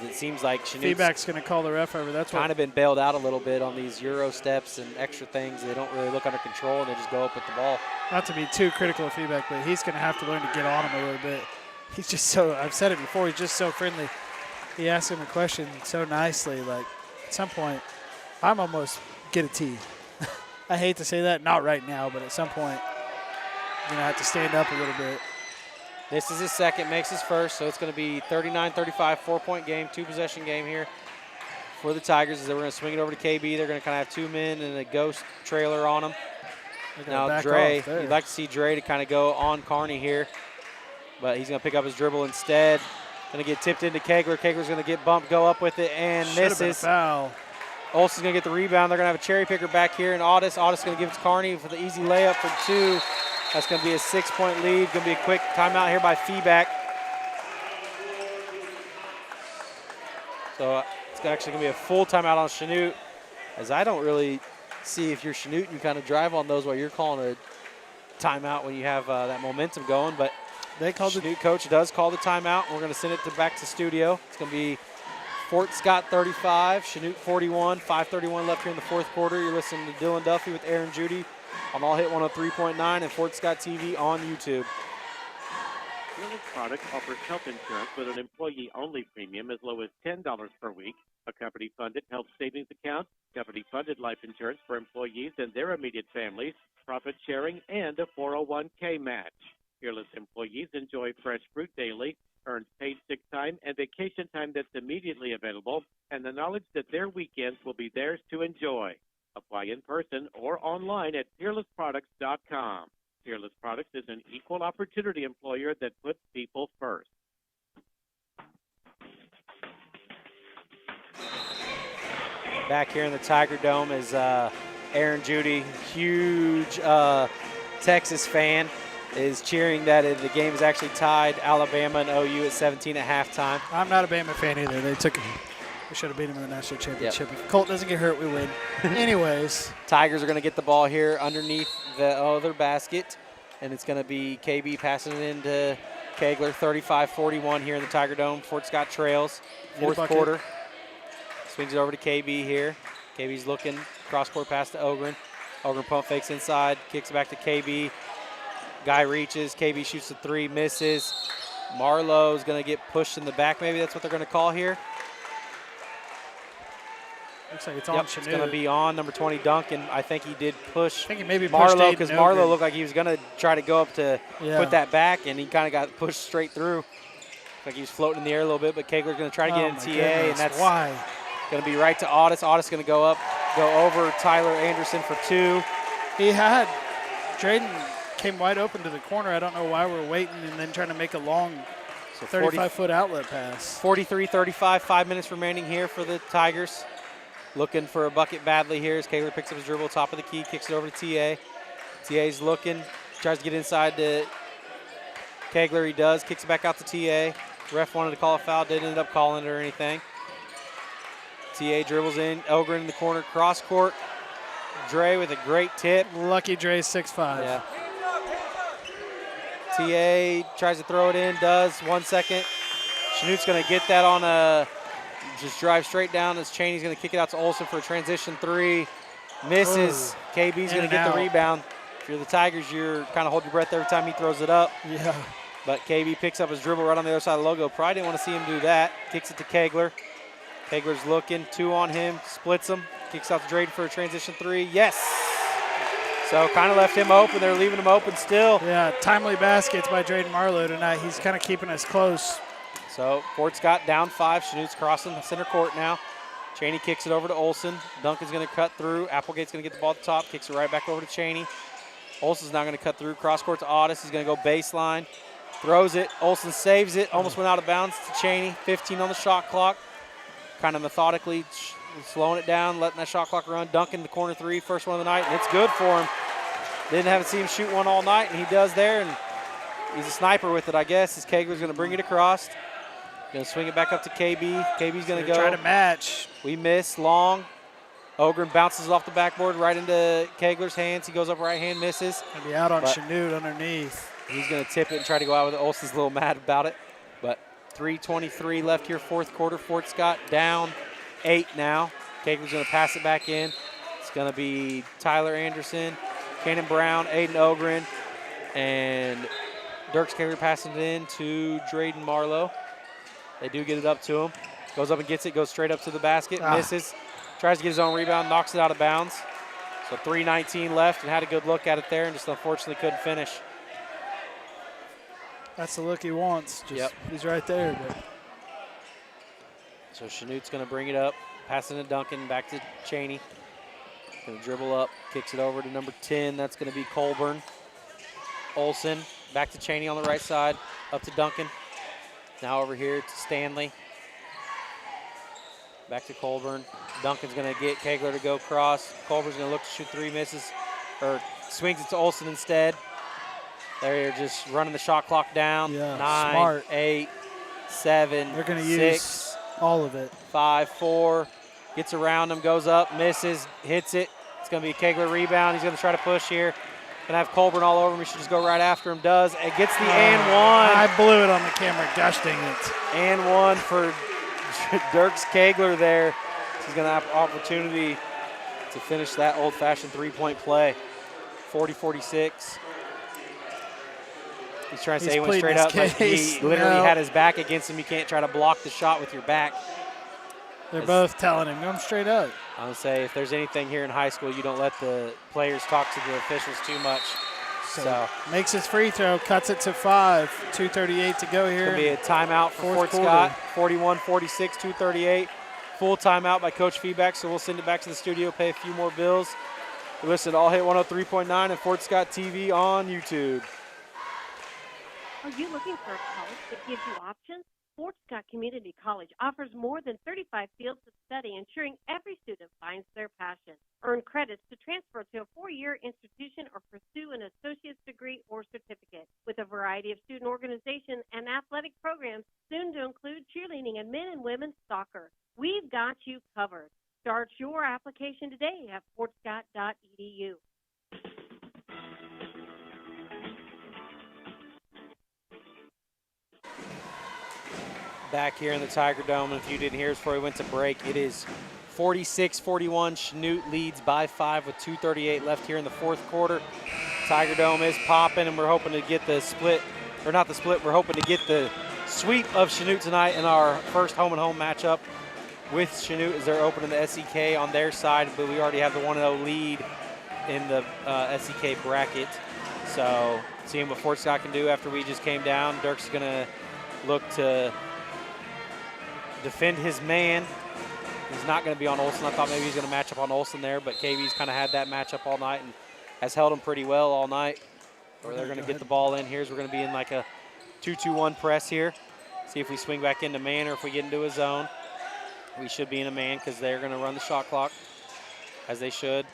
Speaker 2: It seems like Chanute's
Speaker 3: feedback's going to call the ref over. That's
Speaker 2: kind of been bailed out a little bit on these Euro steps and extra things. They don't really look under control, and they just go up with the ball.
Speaker 3: Not to be too critical of feedback, but he's going to have to learn to get on him a little bit. He's just so, I've said it before, he's just so friendly. He asks him a question so nicely, like, at some point, I'm almost get a T. I hate to say that, not right now, but at some point, you're going to have to stand up a little bit.
Speaker 2: This is his second, makes his first, so it's going to be 39-35, 4-point game, 2-possession game here for the Tigers. As we're going to swing it over to KB. They're going to kind of have 2 men and a ghost trailer on them. Now Dre, you'd like to see Dre to kind of go on Carney here, but he's going to pick up his dribble instead. Going to get tipped into Kegler. Kegler's going to get bumped, go up with it, and misses.
Speaker 3: Foul.
Speaker 2: Olsen's going to get the rebound. They're going to have a cherry picker back here, and Audis going to give it to Carney for the easy layup for 2. That's going to be a 6-point lead. Going to be a quick timeout here by feedback. So It's actually going to be a full timeout on Chanute, as I don't really see if you're Chanute, you kind of drive on those while you're calling a timeout when you have that momentum going. But
Speaker 3: they called
Speaker 2: Chanute coach does call the timeout. We're going to send it back to studio. It's going to be Fort Scott 35, Chanute 41, 5:31 left here in the fourth quarter. You're listening to Dylan Duffy with Aaron Judy on All Hit 103.9 and Fort Scott TV on YouTube.
Speaker 1: Fearless Products offers health insurance with an employee-only premium as low as $10 per week, a company-funded health savings account, company-funded life insurance for employees and their immediate families, profit sharing, and a 401k match. Fearless employees enjoy fresh fruit daily, earned paid sick time and vacation time that's immediately available, and the knowledge that their weekends will be theirs to enjoy. Apply in person or online at fearlessproducts.com. Fearless Products is an equal opportunity employer that puts people first.
Speaker 2: Back here in the Tiger Dome is Aaron Judy, huge Texas fan, is cheering that the game is actually tied, Alabama and OU at 17 at halftime.
Speaker 3: I'm not a Bama fan either. They should have beat him in the national championship. If Colt doesn't get hurt, we win. Anyways.
Speaker 2: Tigers are going to get the ball here underneath the other basket, and it's going to be KB passing it into Kegler, 35-41 here in the Tiger Dome. Fort Scott trails, fourth quarter. Swings it over to KB here. KB's looking, cross-court pass to Ogren. Ogren pump fakes inside, kicks it back to KB. Guy reaches, KB shoots the three, misses. Marlowe's going to get pushed in the back, maybe that's what they're going to call here.
Speaker 3: Looks like it's on Chanute.
Speaker 2: It's going to be on number 20, Duncan. I think he did push
Speaker 3: I think he maybe
Speaker 2: Marlowe, because
Speaker 3: pushed
Speaker 2: Marlowe looked like he was going to try to go up to put that back, and he kind of got pushed straight through. Like he was floating in the air a little bit, but Kegler's going to try to get in TA, and that's going to be right to Audis. Audis going to go over Tyler Anderson for two.
Speaker 3: He had Drayden came wide open to the corner. I don't know why we're waiting and then trying to make a long 35-foot outlet pass.
Speaker 2: 43-35, 5 minutes remaining here for the Tigers. Looking for a bucket badly here as Kegler picks up his dribble, top of the key, kicks it over to TA. TA's looking, tries to get inside to Kegler. He does, kicks it back out to TA. Ref wanted to call a foul, didn't end up calling it or anything. TA dribbles in, Ogren in the corner, cross court. Dre with a great tip.
Speaker 3: Lucky Dre's 6'5".
Speaker 2: Yeah. TA tries to throw it in, does, 1 second. Chanute's going to get that on just drive straight down as Cheney's going to kick it out to Olsen for a transition three. Misses. KB's going to get the rebound. If you're the Tigers, you're kind of hold your breath every time he throws it up.
Speaker 3: Yeah.
Speaker 2: But KB picks up his dribble right on the other side of the logo. Probably didn't want to see him do that. Kicks it to Kegler. Kegler's looking, two on him, splits him. Kicks out to Drayden for a transition three. Yes! So kind of left him open. They're leaving him open still.
Speaker 3: Yeah, timely baskets by Drayden Marlowe tonight. He's kind of keeping us close.
Speaker 2: So Fort Scott down 5. Chanute's crossing the center court now. Cheney kicks it over to Olsen. Duncan's going to cut through. Applegate's going to get the ball at the top. Kicks it right back over to Cheney. Olsen's now going to cut through. Cross court to Audis. He's going to go baseline. Throws it. Olsen saves it. Almost went out of bounds to Cheney. 15 on the shot clock. Kind of methodically slowing it down, letting that shot clock run. Duncan, the corner three, first one of the night, and it's good for him. Didn't seen him shoot one all night, and he does there, and he's a sniper with it, I guess, as Kegler's going to bring it across. Going to swing it back up to KB. KB's going to go.
Speaker 3: Try to match.
Speaker 2: We miss, long. Ogren bounces off the backboard right into Kegler's hands. He goes up right hand, misses.
Speaker 3: Going to be out on Chanute underneath.
Speaker 2: He's going to tip it and try to go out with it. Olsen's a little mad about it, but 3:23 left here, fourth quarter. Fort Scott down 8 now. Kegler's going to pass it back in. It's going to be Tyler Anderson, Cannon Brown, Aiden Ogren, and Dirks Kegler passing it in to Drayden Marlowe. They do get it up to him. Goes up and gets it, goes straight up to the basket, misses. Tries to get his own rebound, knocks it out of bounds. So 3:19 left and had a good look at it there and just unfortunately couldn't finish.
Speaker 3: That's the look he wants. He's right there. But.
Speaker 2: So Chanute's going to bring it up, passing to Duncan, back to Cheney. Going to dribble up, kicks it over to number 10. That's going to be Colburn. Olsen, back to Cheney on the right side, up to Duncan. Now over here to Stanley. Back to Colburn. Duncan's going to get Kegler to go cross. Colburn's going to look to shoot three, misses, or swings it to Olsen instead. They're just running the shot clock down. 9,
Speaker 3: smart.
Speaker 2: 8, 7,
Speaker 3: They're going to
Speaker 2: 6,
Speaker 3: All of it.
Speaker 2: 5-4. Gets around him, goes up, misses, hits it. It's going to be a Kegler rebound. He's going to try to push here. Going to have Colburn all over him. He should just go right after him. Does. It gets the and one.
Speaker 3: I blew it on the camera. Gosh dang it.
Speaker 2: And one for Dirks Kegler there. He's going to have opportunity to finish that old-fashioned three-point play. 40-46. He's trying to say he went straight up, but he literally had his back against him. You can't try to block the shot with your back.
Speaker 3: They're both telling him, come straight up.
Speaker 2: I would say if there's anything here in high school, you don't let the players talk to the officials too much. So
Speaker 3: makes his free throw, cuts it to 5. 2:38 to go here.
Speaker 2: It's going to be a timeout for Fort Scott. 41-46, 2:38. Full timeout by Coach Feedback, so we'll send it back to the studio, pay a few more bills. Listen, All Hit 103.9 and Fort Scott TV on YouTube.
Speaker 6: Are you looking for a college that gives you options? Fort Scott Community College offers more than 35 fields of study, ensuring every student finds their passion. Earn credits to transfer to a 4-year institution or pursue an associate's degree or certificate. With a variety of student organization and athletic programs, soon to include cheerleading and men and women's soccer. We've got you covered. Start your application today at fortscott.edu.
Speaker 2: Back here in the Tiger Dome, and if you didn't hear us before we went to break, it is 46-41. Chanute leads by 5 with 2:38 left here in the fourth quarter. Tiger Dome is popping, and we're hoping to get the split, or not the split, we're hoping to get the sweep of Chanute tonight in our first home-and-home matchup with Chanute as they're opening the SEK on their side, but we already have the 1-0 lead in the SEK bracket. So seeing what Fort Scott can do after we just came down. Dirk's going to look to defend his man. He's not going to be on Olsen. I thought maybe he's going to match up on Olsen there, but KB's kind of had that matchup all night and has held him pretty well all night. Or they're going to get the ball in here. So we're going to be in like a 2-2-1 press here. See if we swing back into man or if we get into a zone. We should be in a man because they're going to run the shot clock as they should.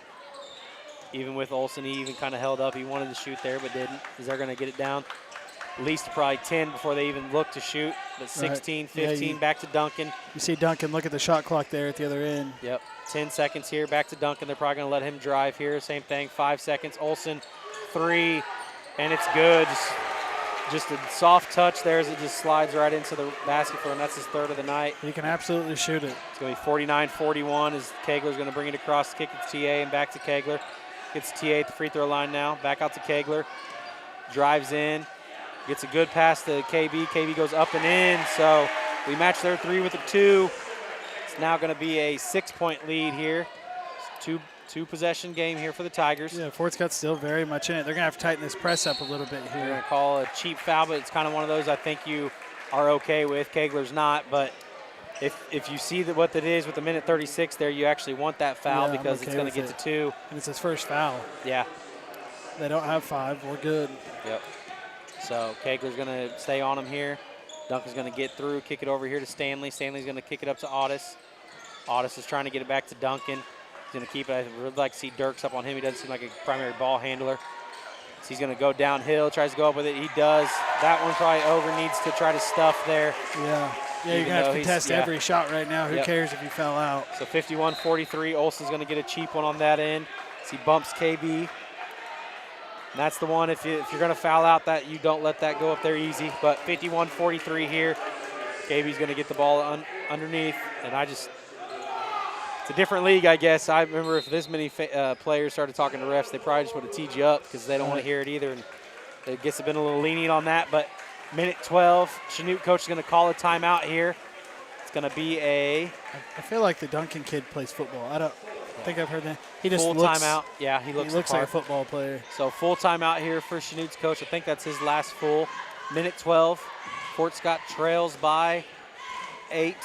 Speaker 2: Even with Olsen, he even kind of held up. He wanted to shoot there but didn't. Is they're going to get it down at least probably 10 before they even look to shoot. But 16, 15, back to Duncan.
Speaker 3: You see Duncan look at the shot clock there at the other end.
Speaker 2: Yep, 10 seconds here, back to Duncan. They're probably going to let him drive here. Same thing, 5 seconds. Olsen, 3, and it's good. Just a soft touch there as it just slides right into the basket for him. That's his third of the night.
Speaker 3: He can absolutely shoot it.
Speaker 2: It's going to be 49-41 as Kegler's going to bring it across, kick it to TA and back to Kegler. Gets TA at the free throw line now. Back out to Kegler. Drives in. Gets a good pass to KB. KB goes up and in, so we match their 3 with a 2. It's now going to be a 6-point lead here. It's two possession game here for the Tigers.
Speaker 3: Yeah, Fort Scott's still very much in it. They're going to have to tighten this press up a little bit here.
Speaker 2: They're going to call a cheap foul, but it's kind of one of those I think you are okay with. Kegler's not, but if you see what that is with the minute 36 there, you actually want that foul because it's going to get to 2.
Speaker 3: And it's his first foul.
Speaker 2: Yeah.
Speaker 3: They don't have 5. We're good.
Speaker 2: Yep. So Kegler's going to stay on him here. Duncan's going to get through, kick it over here to Stanley. Stanley's going to kick it up to Otis. Otis is trying to get it back to Duncan. He's going to keep it. I would like to see Dirks up on him. He doesn't seem like a primary ball handler. So he's going to go downhill, tries to go up with it. He does. That one probably over needs to try to stuff there.
Speaker 3: Yeah. Yeah, you're going to have to contest every shot right now. Who cares if you fell out?
Speaker 2: So 51-43. Olsen's going to get a cheap one on that end. So he bumps KB. And that's the one, if you're going to foul out, that you don't let that go up there easy. But 51-43 here. KB's going to get the ball underneath. And it's a different league, I guess. I remember if this many players started talking to refs, they probably just would have teed you up because they don't want to hear it either. And I guess they've been a little lenient on that. But minute 12, Chanute coach is going to call a timeout here. It's going to be I
Speaker 3: feel like the Duncan kid plays football. I think I've heard that. He just
Speaker 2: full
Speaker 3: looks,
Speaker 2: timeout. Yeah, he looks
Speaker 3: like a football player.
Speaker 2: So full timeout here for Chanute's coach. I think that's his last full. Minute 12. Fort Scott trails by 8.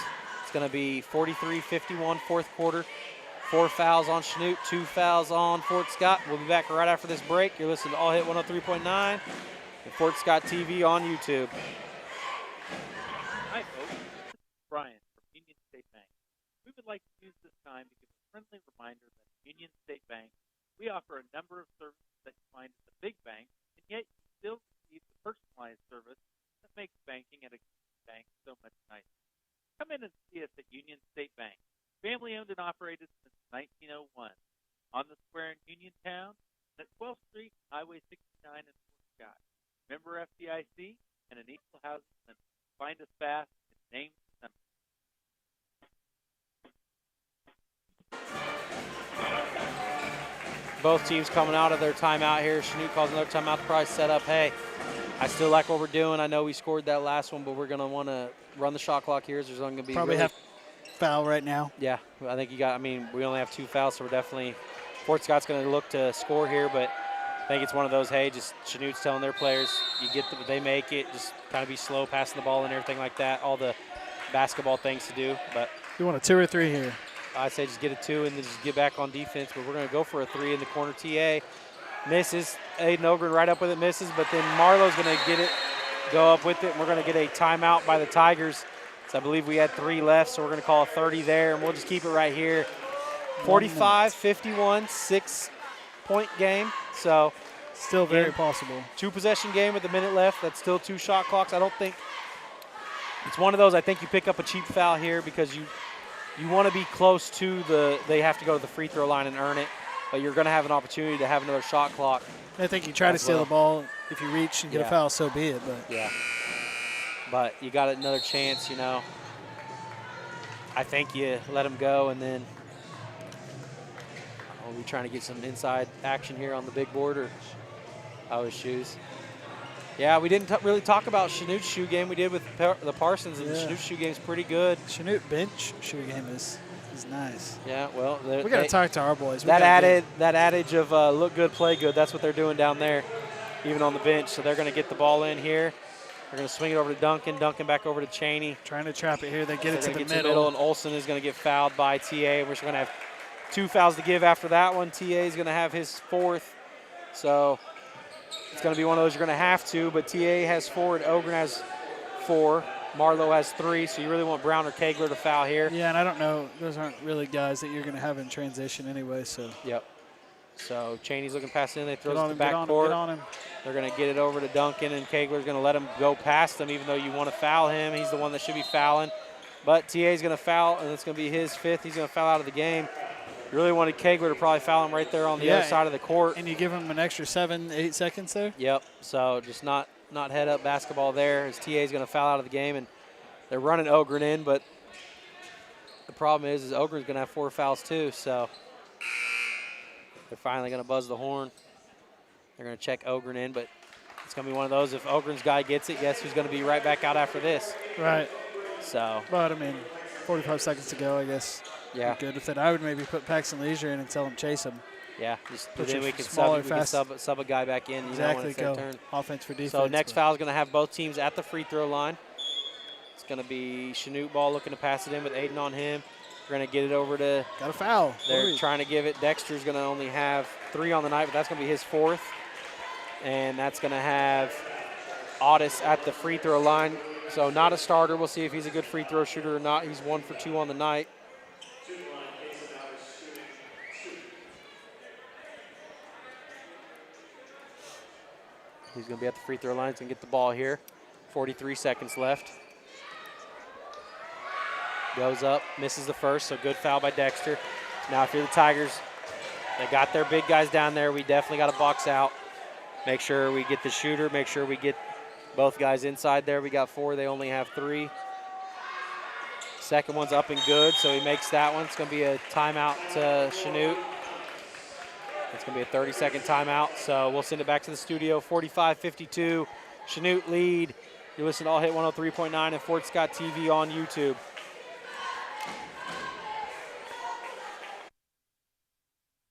Speaker 2: It's going to be 43-51 fourth quarter. 4 fouls on Chanute, 2 fouls on Fort Scott. We'll be back right after this break. You're listening to All Hit 103.9 and Fort Scott TV on YouTube.
Speaker 4: Hi, folks. This is Brian from Union State Bank. We would like to use this time to give a friendly reminder that at Union State Bank, we offer a number of services that you find at the big bank, and yet you still receive the personalized service that makes banking at a bank so much nicer. Come in and see us at Union State Bank, family-owned and operated since 1901. On the square in Uniontown, and at 12th Street, Highway 69 in Fort Scott. Member FDIC and an equal housing lender. Find us fast and name the number.
Speaker 2: Both teams coming out of their timeout here. Chanute calls another timeout to probably set up, hey, I still like what we're doing. I know we scored that last one, but we're going to want to run the shot clock here. There's only going to be
Speaker 3: probably
Speaker 2: really,
Speaker 3: have foul right now.
Speaker 2: Yeah, I think we only have 2 fouls, so we're definitely – Fort Scott's going to look to score here, but I think it's one of those, hey, just Chanute's telling their players, they make it, just kind of be slow passing the ball and everything like that, all the basketball things to do. But
Speaker 3: you want a 2 or 3 here?
Speaker 2: I'd say just get a 2 and then just get back on defense, but we're going to go for a 3 in the corner. TA misses. Aiden Ogren right up with it, misses, but then Marlowe's going to get it, go up with it, and we're going to get a timeout by the Tigers. So I believe we had 3 left, so we're going to call a 30 there, and we'll just keep it right here. 45-51, 6-point game. So
Speaker 3: still very possible.
Speaker 2: 2-possession game with a minute left. That's still 2 shot clocks. I don't think it's one of those. I think you pick up a cheap foul here because you want to be close to they have to go to the free throw line and earn it, but you're going to have an opportunity to have another shot clock.
Speaker 3: I think you try to steal the ball. If you reach and get a foul, so be it. But
Speaker 2: yeah, but you got another chance, I think you let him go, and then are we trying to get some inside action here on the big board, or his shoes? Yeah, we didn't really talk about Chanute's shoe game. We did with the Parsons, and the Chanute shoe game is pretty good.
Speaker 3: Chanute bench shoe game is nice.
Speaker 2: Yeah, well,
Speaker 3: we got to talk to our boys.
Speaker 2: That adage of look good, play good. That's what they're doing down there, even on the bench. So they're going to get the ball in here. They're going to swing it over to Duncan. Duncan back over to Cheney.
Speaker 3: Trying to trap it here. They get it to the
Speaker 2: middle. And Olsen is going to get fouled by TA. We're just going to have 2 fouls to give after that one. TA is going to have his 4th. So it's going to be one of those you're going to have to. But TA has 4 and Ogren has 4. Marlowe has 3. So you really want Brown or Kegler to foul here.
Speaker 3: Yeah, and I don't know. Those aren't really guys that you're going to have in transition anyway. So.
Speaker 2: Yep. So Cheney's looking past in. They throw it to the back
Speaker 3: court.
Speaker 2: court.
Speaker 3: Get on him.
Speaker 2: They're going to get it over to Duncan, and Kegler's going to let him go past him, even though you want to foul him. He's the one that should be fouling. But TA's going to foul, and it's going to be his 5th. He's going to foul out of the game. You really wanted Kegler to probably foul him right there on the other side of the court.
Speaker 3: And you give him an extra 7-8 seconds there?
Speaker 2: Yep. So just not head-up basketball there as TA's going to foul out of the game. And they're running Ogren in, but the problem is Ogren's going to have 4 fouls too. So they're finally going to buzz the horn. They're going to check Ogren in, but it's going to be one of those. If Ogren's guy gets it, guess who's going to be right back out after this?
Speaker 3: Right.
Speaker 2: So.
Speaker 3: But, 45 seconds to go, I guess.
Speaker 2: Yeah.
Speaker 3: Good with it. I would maybe put Paxton Leisure in and tell him chase him.
Speaker 2: Yeah. Then we can sub a guy back in.
Speaker 3: Exactly.
Speaker 2: Go. Turn.
Speaker 3: Offense for defense.
Speaker 2: So next foul is going to have both teams at the free throw line. It's going to be Chanute ball looking to pass it in with Aiden on him. We're going to get it over to.
Speaker 3: Got a foul.
Speaker 2: They're trying to give it. Dexter's going to only have 3 on the night, but that's going to be his 4th. And that's going to have Audis at the free throw line. So not a starter. We'll see if he's a good free throw shooter or not. He's 1 for 2 on the night. He's going to be at the free throw line. He's going to get the ball here. 43 seconds left. Goes up, misses the first, so good foul by Dexter. Now if you're the Tigers, they got their big guys down there. We definitely got to box out. Make sure we get the shooter. Make sure we get both guys inside there. We got 4. They only have 3. Second one's up and good, so he makes that one. It's going to be a timeout to Chanute. It's going to be a 30-second timeout, so we'll send it back to the studio. 45-52, Chanute lead. You listen to All Hit 103.9 and Fort Scott TV on YouTube.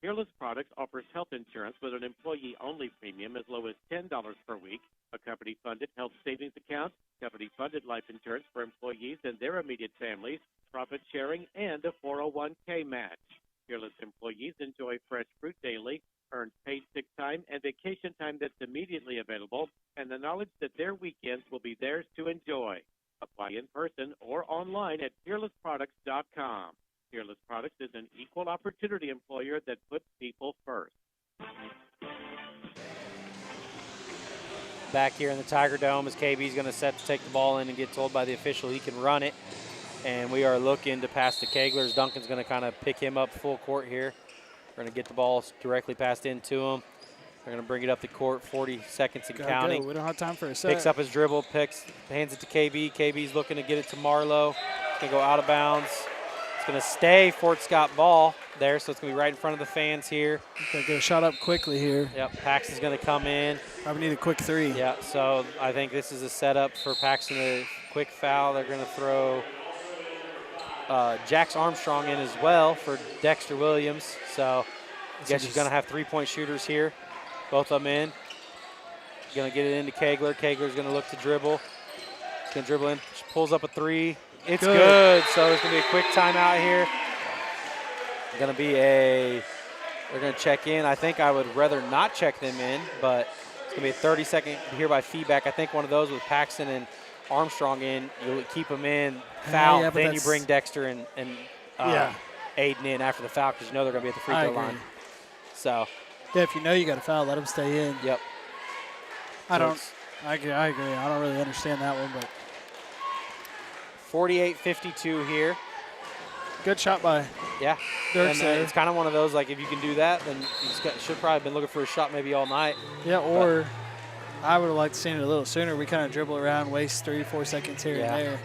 Speaker 1: Peerless Products offers health insurance with an employee-only premium as low as $10 per week, a company-funded health savings account, company-funded life insurance for employees and their immediate families, profit sharing, and a 401k match. Peerless employees enjoy fresh fruit daily, earn paid sick time and vacation time that's immediately available, and the knowledge that their weekends will be theirs to enjoy. Apply in person or online at peerlessproducts.com. Peerless Products is an equal opportunity employer that puts people first.
Speaker 2: Back here in the Tiger Dome as KB's going to set to take the ball in and get told by the official he can run it. And we are looking to pass to Keglers. Duncan's going to kind of pick him up full court here. We're going to get the ball directly passed into him. They're going to bring it up the court, 40 seconds and counting.
Speaker 3: Go. We don't have time for a set.
Speaker 2: Picks up his dribble, hands it to KB. KB's looking to get it to Marlowe. It's going to go out of bounds. It's going to stay Fort Scott ball there, so it's going to be right in front of the fans here.
Speaker 3: Got to get a shot up quickly here.
Speaker 2: Yep, Paxton's going to come in.
Speaker 3: Probably need a quick three.
Speaker 2: Yeah, so I think this is a setup for Paxton to quick foul. They're going to throw Jax Armstrong in as well for Dexter Williams. So I guess he's going to have three-point shooters here. Both of them in. Going to get it into Kegler. Kegler's going to look to dribble. He's going to dribble in. Pulls up a three. It's good. So there's going to be a quick timeout here. They're going to check in. I think I would rather not check them in, but it's going to be a 30-second here by feedback. I think one of those with Paxton and Armstrong in, you'll keep them in, foul,
Speaker 3: yeah,
Speaker 2: then you bring Dexter and Aiden in after the foul because you know they're going to be at the free throw line. So.
Speaker 3: Yeah, if you know you got a foul, let them stay in.
Speaker 2: Yep.
Speaker 3: I agree. I don't really understand that one, but
Speaker 2: 48-52 here.
Speaker 3: Good shot by
Speaker 2: Dirks there. It's kind of one of those, like, if you can do that, then you should probably have been looking for a shot maybe all night.
Speaker 3: Yeah, or I would have liked to seen it a little sooner. We kind of dribble around, waste 3-4 seconds here and there.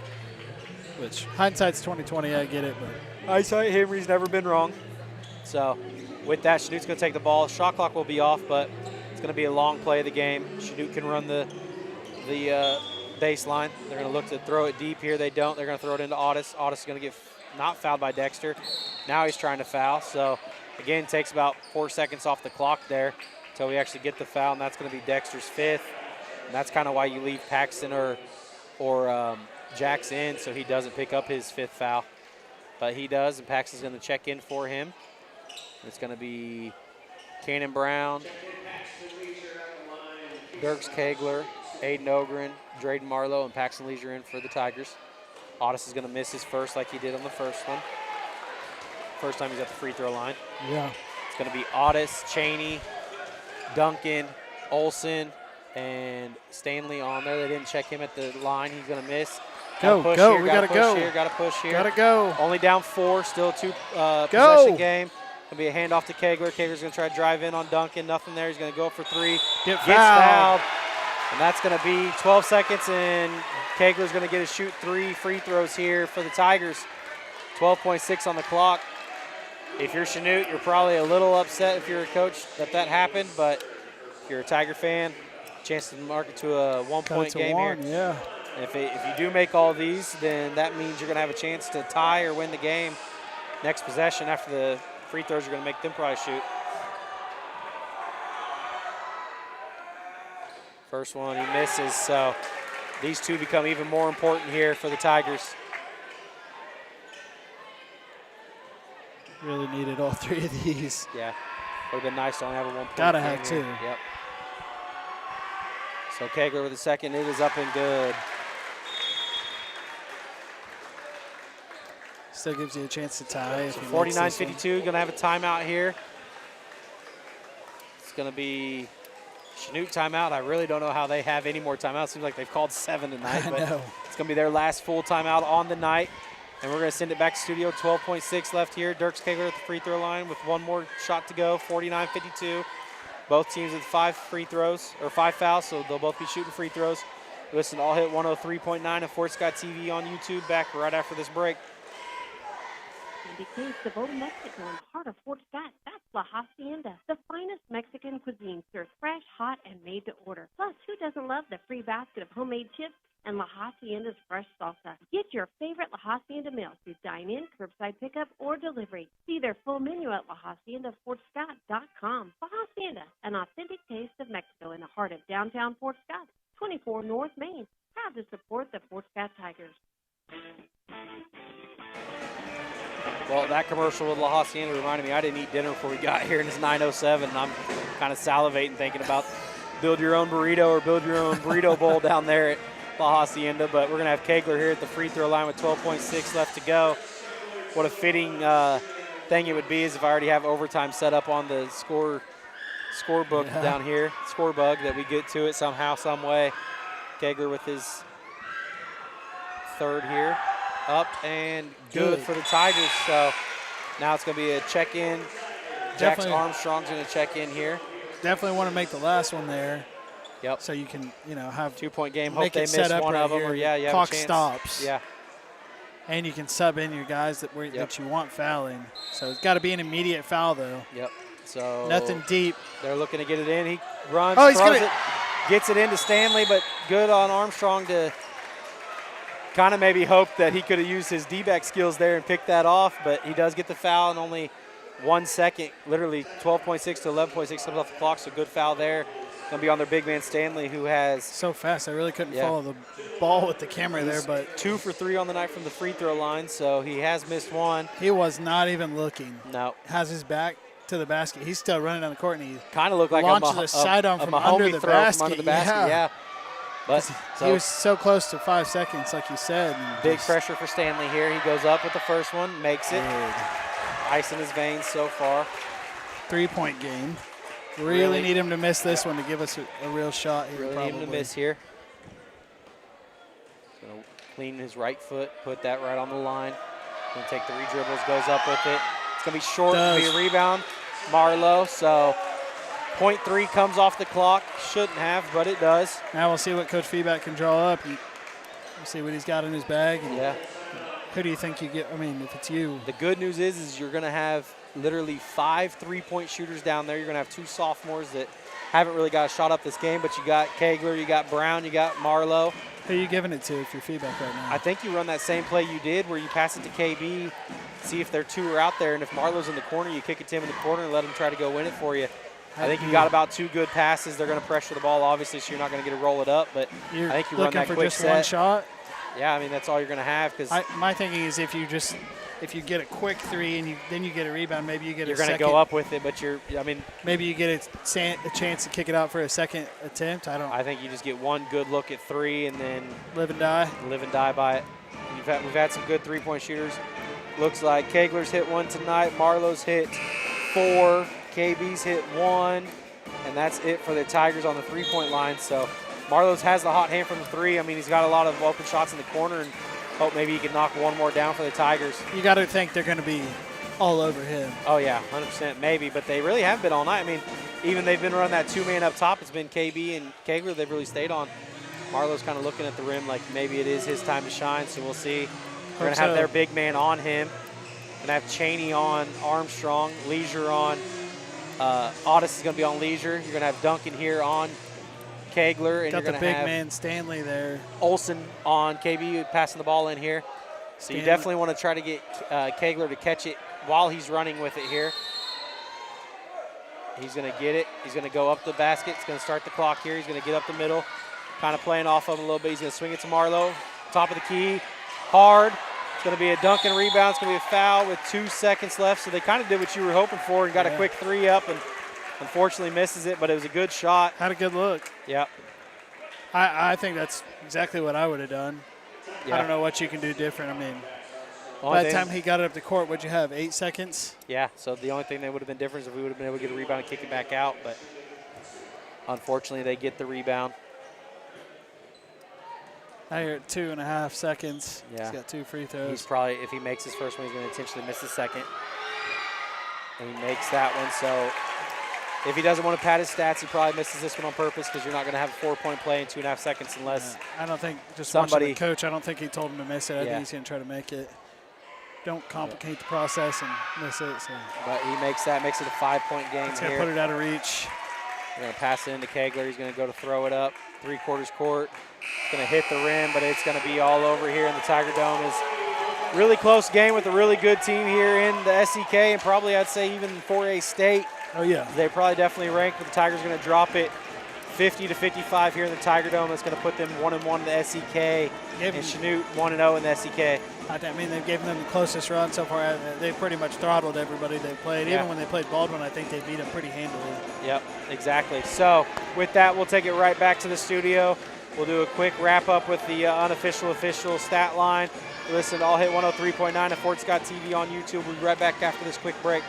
Speaker 3: Which, hindsight's 20/20, I get it. But
Speaker 2: eyesight, Henry's never been wrong. So, with that, Chanute's going to take the ball. Shot clock will be off, but it's going to be a long play of the game. Chanute can run the baseline. They're going to look to throw it deep here. They don't. They're going to throw it into Otis. Otis is going to get not fouled by Dexter. Now he's trying to foul. So, again, takes about 4 seconds off the clock there until we actually get the foul, and that's going to be Dexter's fifth. And that's kind of why you leave Paxton or Jax in so he doesn't pick up his fifth foul. But he does, and Paxton's going to check in for him. It's going to be Cannon Brown, Dirks Kegler, Aiden Ogren, Drayden Marlowe, and Paxton Leisure in for the Tigers. Otis is going to miss his first like he did on the first one. First time he's at the free throw line.
Speaker 3: Yeah.
Speaker 2: It's going to be Otis, Cheney, Duncan, Olson, and Stanley on there. They didn't check him at the line. He's going to miss.
Speaker 3: Go. We got to go.
Speaker 2: Got to push here.
Speaker 3: Got to go.
Speaker 2: Only down 4, still a two-possession game. Going to be a handoff to Kegler. Kegler's going to try to drive in on Duncan. Nothing there. He's going to go for three.
Speaker 3: Gets
Speaker 2: fouled. And that's going to be 12 seconds, and Kegler's going to get to shoot 3 free throws here for the Tigers. 12.6 on the clock. If you're Chanute, you're probably a little upset if you're a coach that happened, but if you're a Tiger fan, chance to mark it to a one-point game here.
Speaker 3: Yeah.
Speaker 2: And if you do make all these, then that means you're going to have a chance to tie or win the game. Next possession after the free throws are going to make them probably shoot. First one, he misses, so these two become even more important here for the Tigers.
Speaker 3: Really needed all 3 of these.
Speaker 2: Yeah, would have been nice to only have a 1 point.
Speaker 3: Gotta have 2.
Speaker 2: Yep. So Kegler with the second, it is up and good.
Speaker 3: Still gives you a chance to tie.
Speaker 2: So 49-52, going to have a timeout here. It's going to be Chanute timeout. I really don't know how they have any more timeouts. Seems like they've called 7 tonight. But it's going to be their last full timeout on the night. And we're going to send it back to studio. 12.6 left here. Dirks Kegler at the free throw line with 1 more shot to go. 49-52. Both teams with 5 free throws, or 5 fouls, so they'll both be shooting free throws. Listen to All Hit 103.9 of Fort Scott TV on YouTube. Back right after this break.
Speaker 6: Indicates the Old Mexico in the heart of Fort Scott. That's La Hacienda, the finest Mexican cuisine served fresh, hot, and made to order. Plus, who doesn't love the free basket of homemade chips and La Hacienda's fresh salsa? Get your favorite La Hacienda meal through dine-in, curbside pickup, or delivery. See their full menu at LaHaciendaFortScott.com. La Hacienda, an authentic taste of Mexico in the heart of downtown Fort Scott, 24 North Main. Proud to support the Fort Scott Tigers.
Speaker 2: Well, that commercial with La Hacienda reminded me I didn't eat dinner before we got here, and it's 9:07, and I'm kind of salivating thinking about build your own burrito or build your own burrito bowl down there at La Hacienda. But we're going to have Kegler here at the free throw line with 12.6 left to go. What a fitting thing it would be is if I already have overtime set up on the scorebook down here, scorebug, that we get to it somehow, some way. Kegler with his third here. up and good for the Tigers. So now it's going to be a check-in. Jax Armstrong's going to check in here.
Speaker 3: Definitely want to make the last one there.
Speaker 2: Yep.
Speaker 3: So you can, have
Speaker 2: 2-point game.
Speaker 3: Make
Speaker 2: Hope they
Speaker 3: it set
Speaker 2: miss
Speaker 3: up
Speaker 2: one
Speaker 3: right
Speaker 2: of them,
Speaker 3: here.
Speaker 2: or you have
Speaker 3: Clock
Speaker 2: a chance.
Speaker 3: stops.
Speaker 2: Yeah.
Speaker 3: And you can sub in your guys that you want fouling. So it's got to be an immediate foul though.
Speaker 2: Yep. So
Speaker 3: nothing deep.
Speaker 2: They're looking to get it in. He runs,
Speaker 3: he's
Speaker 2: throws
Speaker 3: gonna
Speaker 2: it, gets it into Stanley, but good on Armstrong to kind of maybe hope that he could have used his D-back skills there and picked that off, but he does get the foul in only 1 second, literally 12.6 to 11.6 comes off the clock, so good foul there. Going to be on their big man Stanley, who has
Speaker 3: so fast. I really couldn't follow the ball with the camera there, but
Speaker 2: 2 for 3 on the night from the free throw line, so he has missed one.
Speaker 3: He was not even looking.
Speaker 2: No.
Speaker 3: Has his back to the basket. He's still running down the court, and he
Speaker 2: kind of looked like
Speaker 3: launches a sidearm from under the basket.
Speaker 2: From under the basket. Yeah. But
Speaker 3: he was so close to 5 seconds, like you said.
Speaker 2: Big pressure for Stanley here. He goes up with the first one, makes it. Ice in his veins so far.
Speaker 3: 3-point game. Really need him to miss this one to give us a real shot here.
Speaker 2: Really need him to miss here. He's going to clean his right foot, put that right on the line. Going to take 3 dribbles, goes up with it. It's going to be short, to be a rebound. Marlowe, so .3 comes off the clock. Shouldn't have, but it does.
Speaker 3: Now we'll see what Coach Feedback can draw up. We'll see what he's got in his bag. And who do you think you get? I mean, if it's you.
Speaker 2: The good news is you're going to have literally 5 3-point shooters down there. You're going to have 2 sophomores that haven't really got a shot up this game, but you got Kegler, you got Brown, you got Marlowe.
Speaker 3: Who are you giving it to if you're Feedback right now?
Speaker 2: I think you run that same play you did where you pass it to KB, see if their 2 are out there, and if Marlowe's in the corner, you kick it to him in the corner and let him try to go win it for you. I think you got about 2 good passes. They're going to pressure the ball, obviously, so you're not going to get to roll it up, but
Speaker 3: you're
Speaker 2: I think you run that
Speaker 3: for
Speaker 2: quick
Speaker 3: just
Speaker 2: set.
Speaker 3: one shot?
Speaker 2: Yeah, I mean, that's all you're going to have.
Speaker 3: My thinking is if you get a quick 3 and then you get a rebound, maybe you get
Speaker 2: you're going to go up with it, but
Speaker 3: maybe you get a chance to kick it out for a second attempt.
Speaker 2: I think you just get one good look at 3 and then
Speaker 3: live and die
Speaker 2: by it. We've had some good 3-point shooters. Looks like Kegler's hit 1 tonight. Marlowe's hit 4. KB's hit 1. And that's it for the Tigers on the 3-point line. So Marlowe's has the hot hand from the 3. I mean, he's got a lot of open shots in the corner, and hope maybe he can knock one more down for the Tigers.
Speaker 3: You got to think they're going to be all over him.
Speaker 2: Oh, yeah, 100% maybe, but they really have been all night. I mean, even they've been running that 2-man up top. It's been KB and Kegler they've really stayed on. Marlowe's kind of looking at the rim like maybe it is his time to shine, so we'll see. They're going to have their big man on him. Going to have Chaney on Armstrong, Leisure on. Otis is going to be on Leisure. You're going to have Duncan here on Kegler. And
Speaker 3: got
Speaker 2: you're going
Speaker 3: the
Speaker 2: to
Speaker 3: big
Speaker 2: have
Speaker 3: man Stanley there.
Speaker 2: Olsen on KB passing the ball in here. So you definitely want to try to get Kegler to catch it while he's running with it here. He's going to get it. He's going to go up the basket. He's going to start the clock here. He's going to get up the middle, kind of playing off of him a little bit. He's going to swing it to Marlowe. Top of the key. Hard. It's going to be a Duncan rebound. It's going to be a foul with 2 seconds left. So they kind of did what you were hoping for and got a quick 3 up and unfortunately misses it, but it was a good shot.
Speaker 3: Had a good look.
Speaker 2: Yep.
Speaker 3: I think that's exactly what I would have done.
Speaker 2: Yeah.
Speaker 3: I don't know what you can do different. I mean, by the time he got it up the court, what'd you have, 8 seconds?
Speaker 2: Yeah, so the only thing that would have been different is if we would have been able to get a rebound and kick it back out, but unfortunately they get the rebound.
Speaker 3: Now you're at 2.5 seconds.
Speaker 2: Yeah.
Speaker 3: He's got 2 free throws.
Speaker 2: He's probably, if he makes his first one, he's going to intentionally miss the second. And he makes that one, so if he doesn't want to pad his stats, he probably misses this one on purpose because you're not going to have a 4-point play in 2.5 seconds unless
Speaker 3: I don't think, just
Speaker 2: somebody,
Speaker 3: watching the coach, I don't think he told him to miss it. I think he's going to try to make it. Don't complicate the process and miss it. So.
Speaker 2: But he makes that, makes it a 5-point game.
Speaker 3: He's going to put it out of reach.
Speaker 2: We're going to pass it into Kegler. He's going to go to throw it up. 3/4 court. Going to hit the rim, but it's going to be all over here in the Tiger Dome. Is really close game with a really good team here in the SEK and probably I'd say even 4A State.
Speaker 3: Oh, yeah.
Speaker 2: They probably definitely ranked, but the Tigers are going to drop it 50-55 here in the Tiger Dome. That's going to put them 1-1 in the SEK and Chanute 1-0 in the SEK.
Speaker 3: I mean, they've given them the closest run so far. They've pretty much throttled everybody they've played.
Speaker 2: Yeah.
Speaker 3: Even when they played Baldwin, I think they beat them pretty handily.
Speaker 2: Yep, exactly. So with that, we'll take it right back to the studio. We'll do a quick wrap-up with the official stat line. Listen, I'll hit 103.9 at Fort Scott TV on YouTube. We'll be right back after this quick break.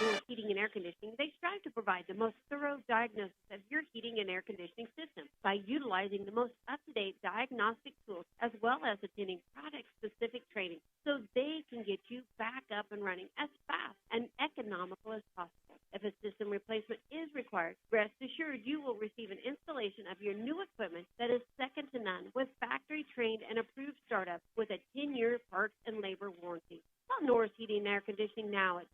Speaker 6: North Heating and Air Conditioning, they strive to provide the most thorough diagnosis of your heating and air conditioning system by utilizing the most up-to-date diagnostic tools as well as attending product-specific training so they can get you back up and running as fast and economical as possible. If a system replacement is required, rest assured you will receive an installation of your new equipment that is second to none with factory-trained and approved startup with a 10-year parts and labor warranty. Call Norris Heating and Air Conditioning now at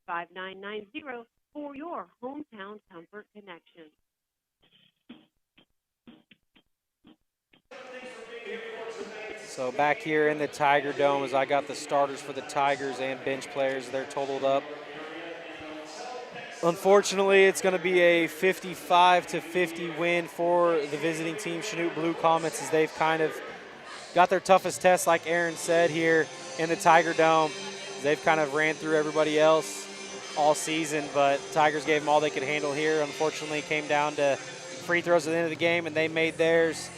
Speaker 6: 223-5990 for your hometown comfort connection.
Speaker 2: So back here in the Tiger Dome, as I got the starters for the Tigers and bench players, they're totaled up. Unfortunately, it's going to be a 55-50 win for the visiting team, Chanute Blue Comets, as they've kind of got their toughest test, like Aaron said, here in the Tiger Dome. They've kind of ran through everybody else all season, but Tigers gave them all they could handle here. Unfortunately, it came down to free throws at the end of the game, and they made theirs.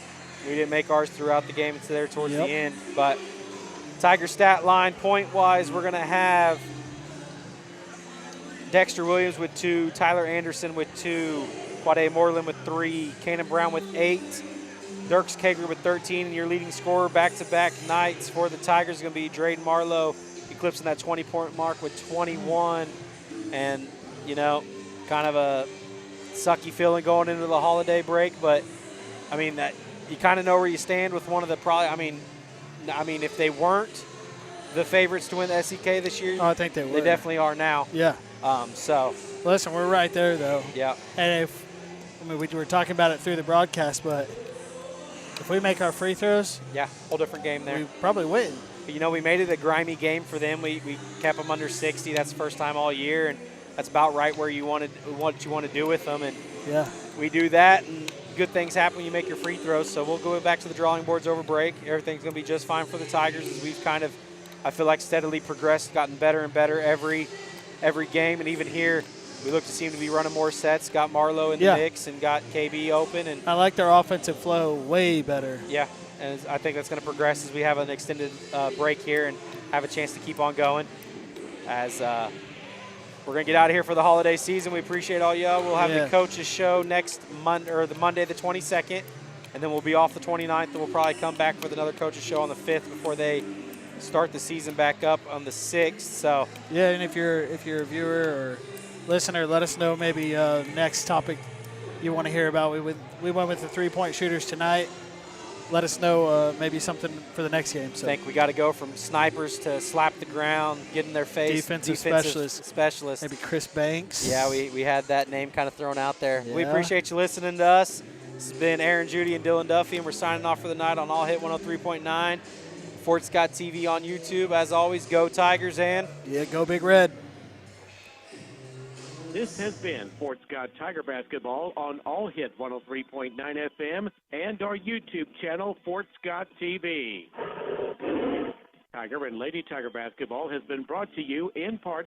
Speaker 2: We didn't make ours throughout the game. It's there towards the end. But Tiger stat line, point-wise, we're going to have Dexter Williams with 2, Tyler Anderson with 2, Quade Moreland with 3, Cannon Brown with 8, Dirks Kager with 13, and your leading scorer back-to-back nights for the Tigers is going to be Drayden Marlowe, eclipsing that 20-point mark with 21. And, you know, kind of a sucky feeling going into the holiday break, but, I mean, that you kind of know where you stand with one of the probably, I mean, if they weren't the favorites to win the SEK this year,
Speaker 3: I think they would.
Speaker 2: They definitely are now.
Speaker 3: Yeah.
Speaker 2: So
Speaker 3: listen, we're right there, though.
Speaker 2: Yeah.
Speaker 3: And we were talking about it through the broadcast, but if we make our free throws,
Speaker 2: yeah, whole different game there.
Speaker 3: We probably win.
Speaker 2: But, you know, we made it a grimy game for them. We kept them under 60. That's the first time all year, and that's about right where you wanted what you want to do with them. And
Speaker 3: yeah,
Speaker 2: we do that, and good things happen when you make your free throws. So we'll go back to the drawing boards over break. Everything's going to be just fine for the Tigers as we've kind of, I feel like, steadily progressed, gotten better and better every game. And even here, we look to seem to be running more sets, got Marlowe in the mix and got KB open. And
Speaker 3: I like their offensive flow way better.
Speaker 2: Yeah, and I think that's going to progress as we have an extended break here and have a chance to keep on going. As we're going to get out of here for the holiday season. We appreciate all y'all. We'll have the coaches show next Monday, or the Monday the 22nd, and then we'll be off the 29th, and we'll probably come back with another coaches show on the 5th before they start the season back up on the 6th. So
Speaker 3: yeah, and if you're a viewer or listener, let us know maybe next topic you want to hear about. We went with the 3-point shooters tonight. Let us know maybe something for the next game. So
Speaker 2: I think we got to go from snipers to slap the ground, get in their face.
Speaker 3: Defensive specialist. Maybe Chris Banks.
Speaker 2: Yeah, we had that name kind of thrown out there.
Speaker 3: Yeah.
Speaker 2: We appreciate you listening to us. This has been Aaron, Judy, and Dylan Duffy, and we're signing off for the night on All Hit 103.9. Fort Scott TV on YouTube. As always, go Tigers, and
Speaker 3: go Big Red.
Speaker 1: This has been Fort Scott Tiger Basketball on All Hit 103.9 FM and our YouTube channel, Fort Scott TV. Tiger and Lady Tiger Basketball has been brought to you in part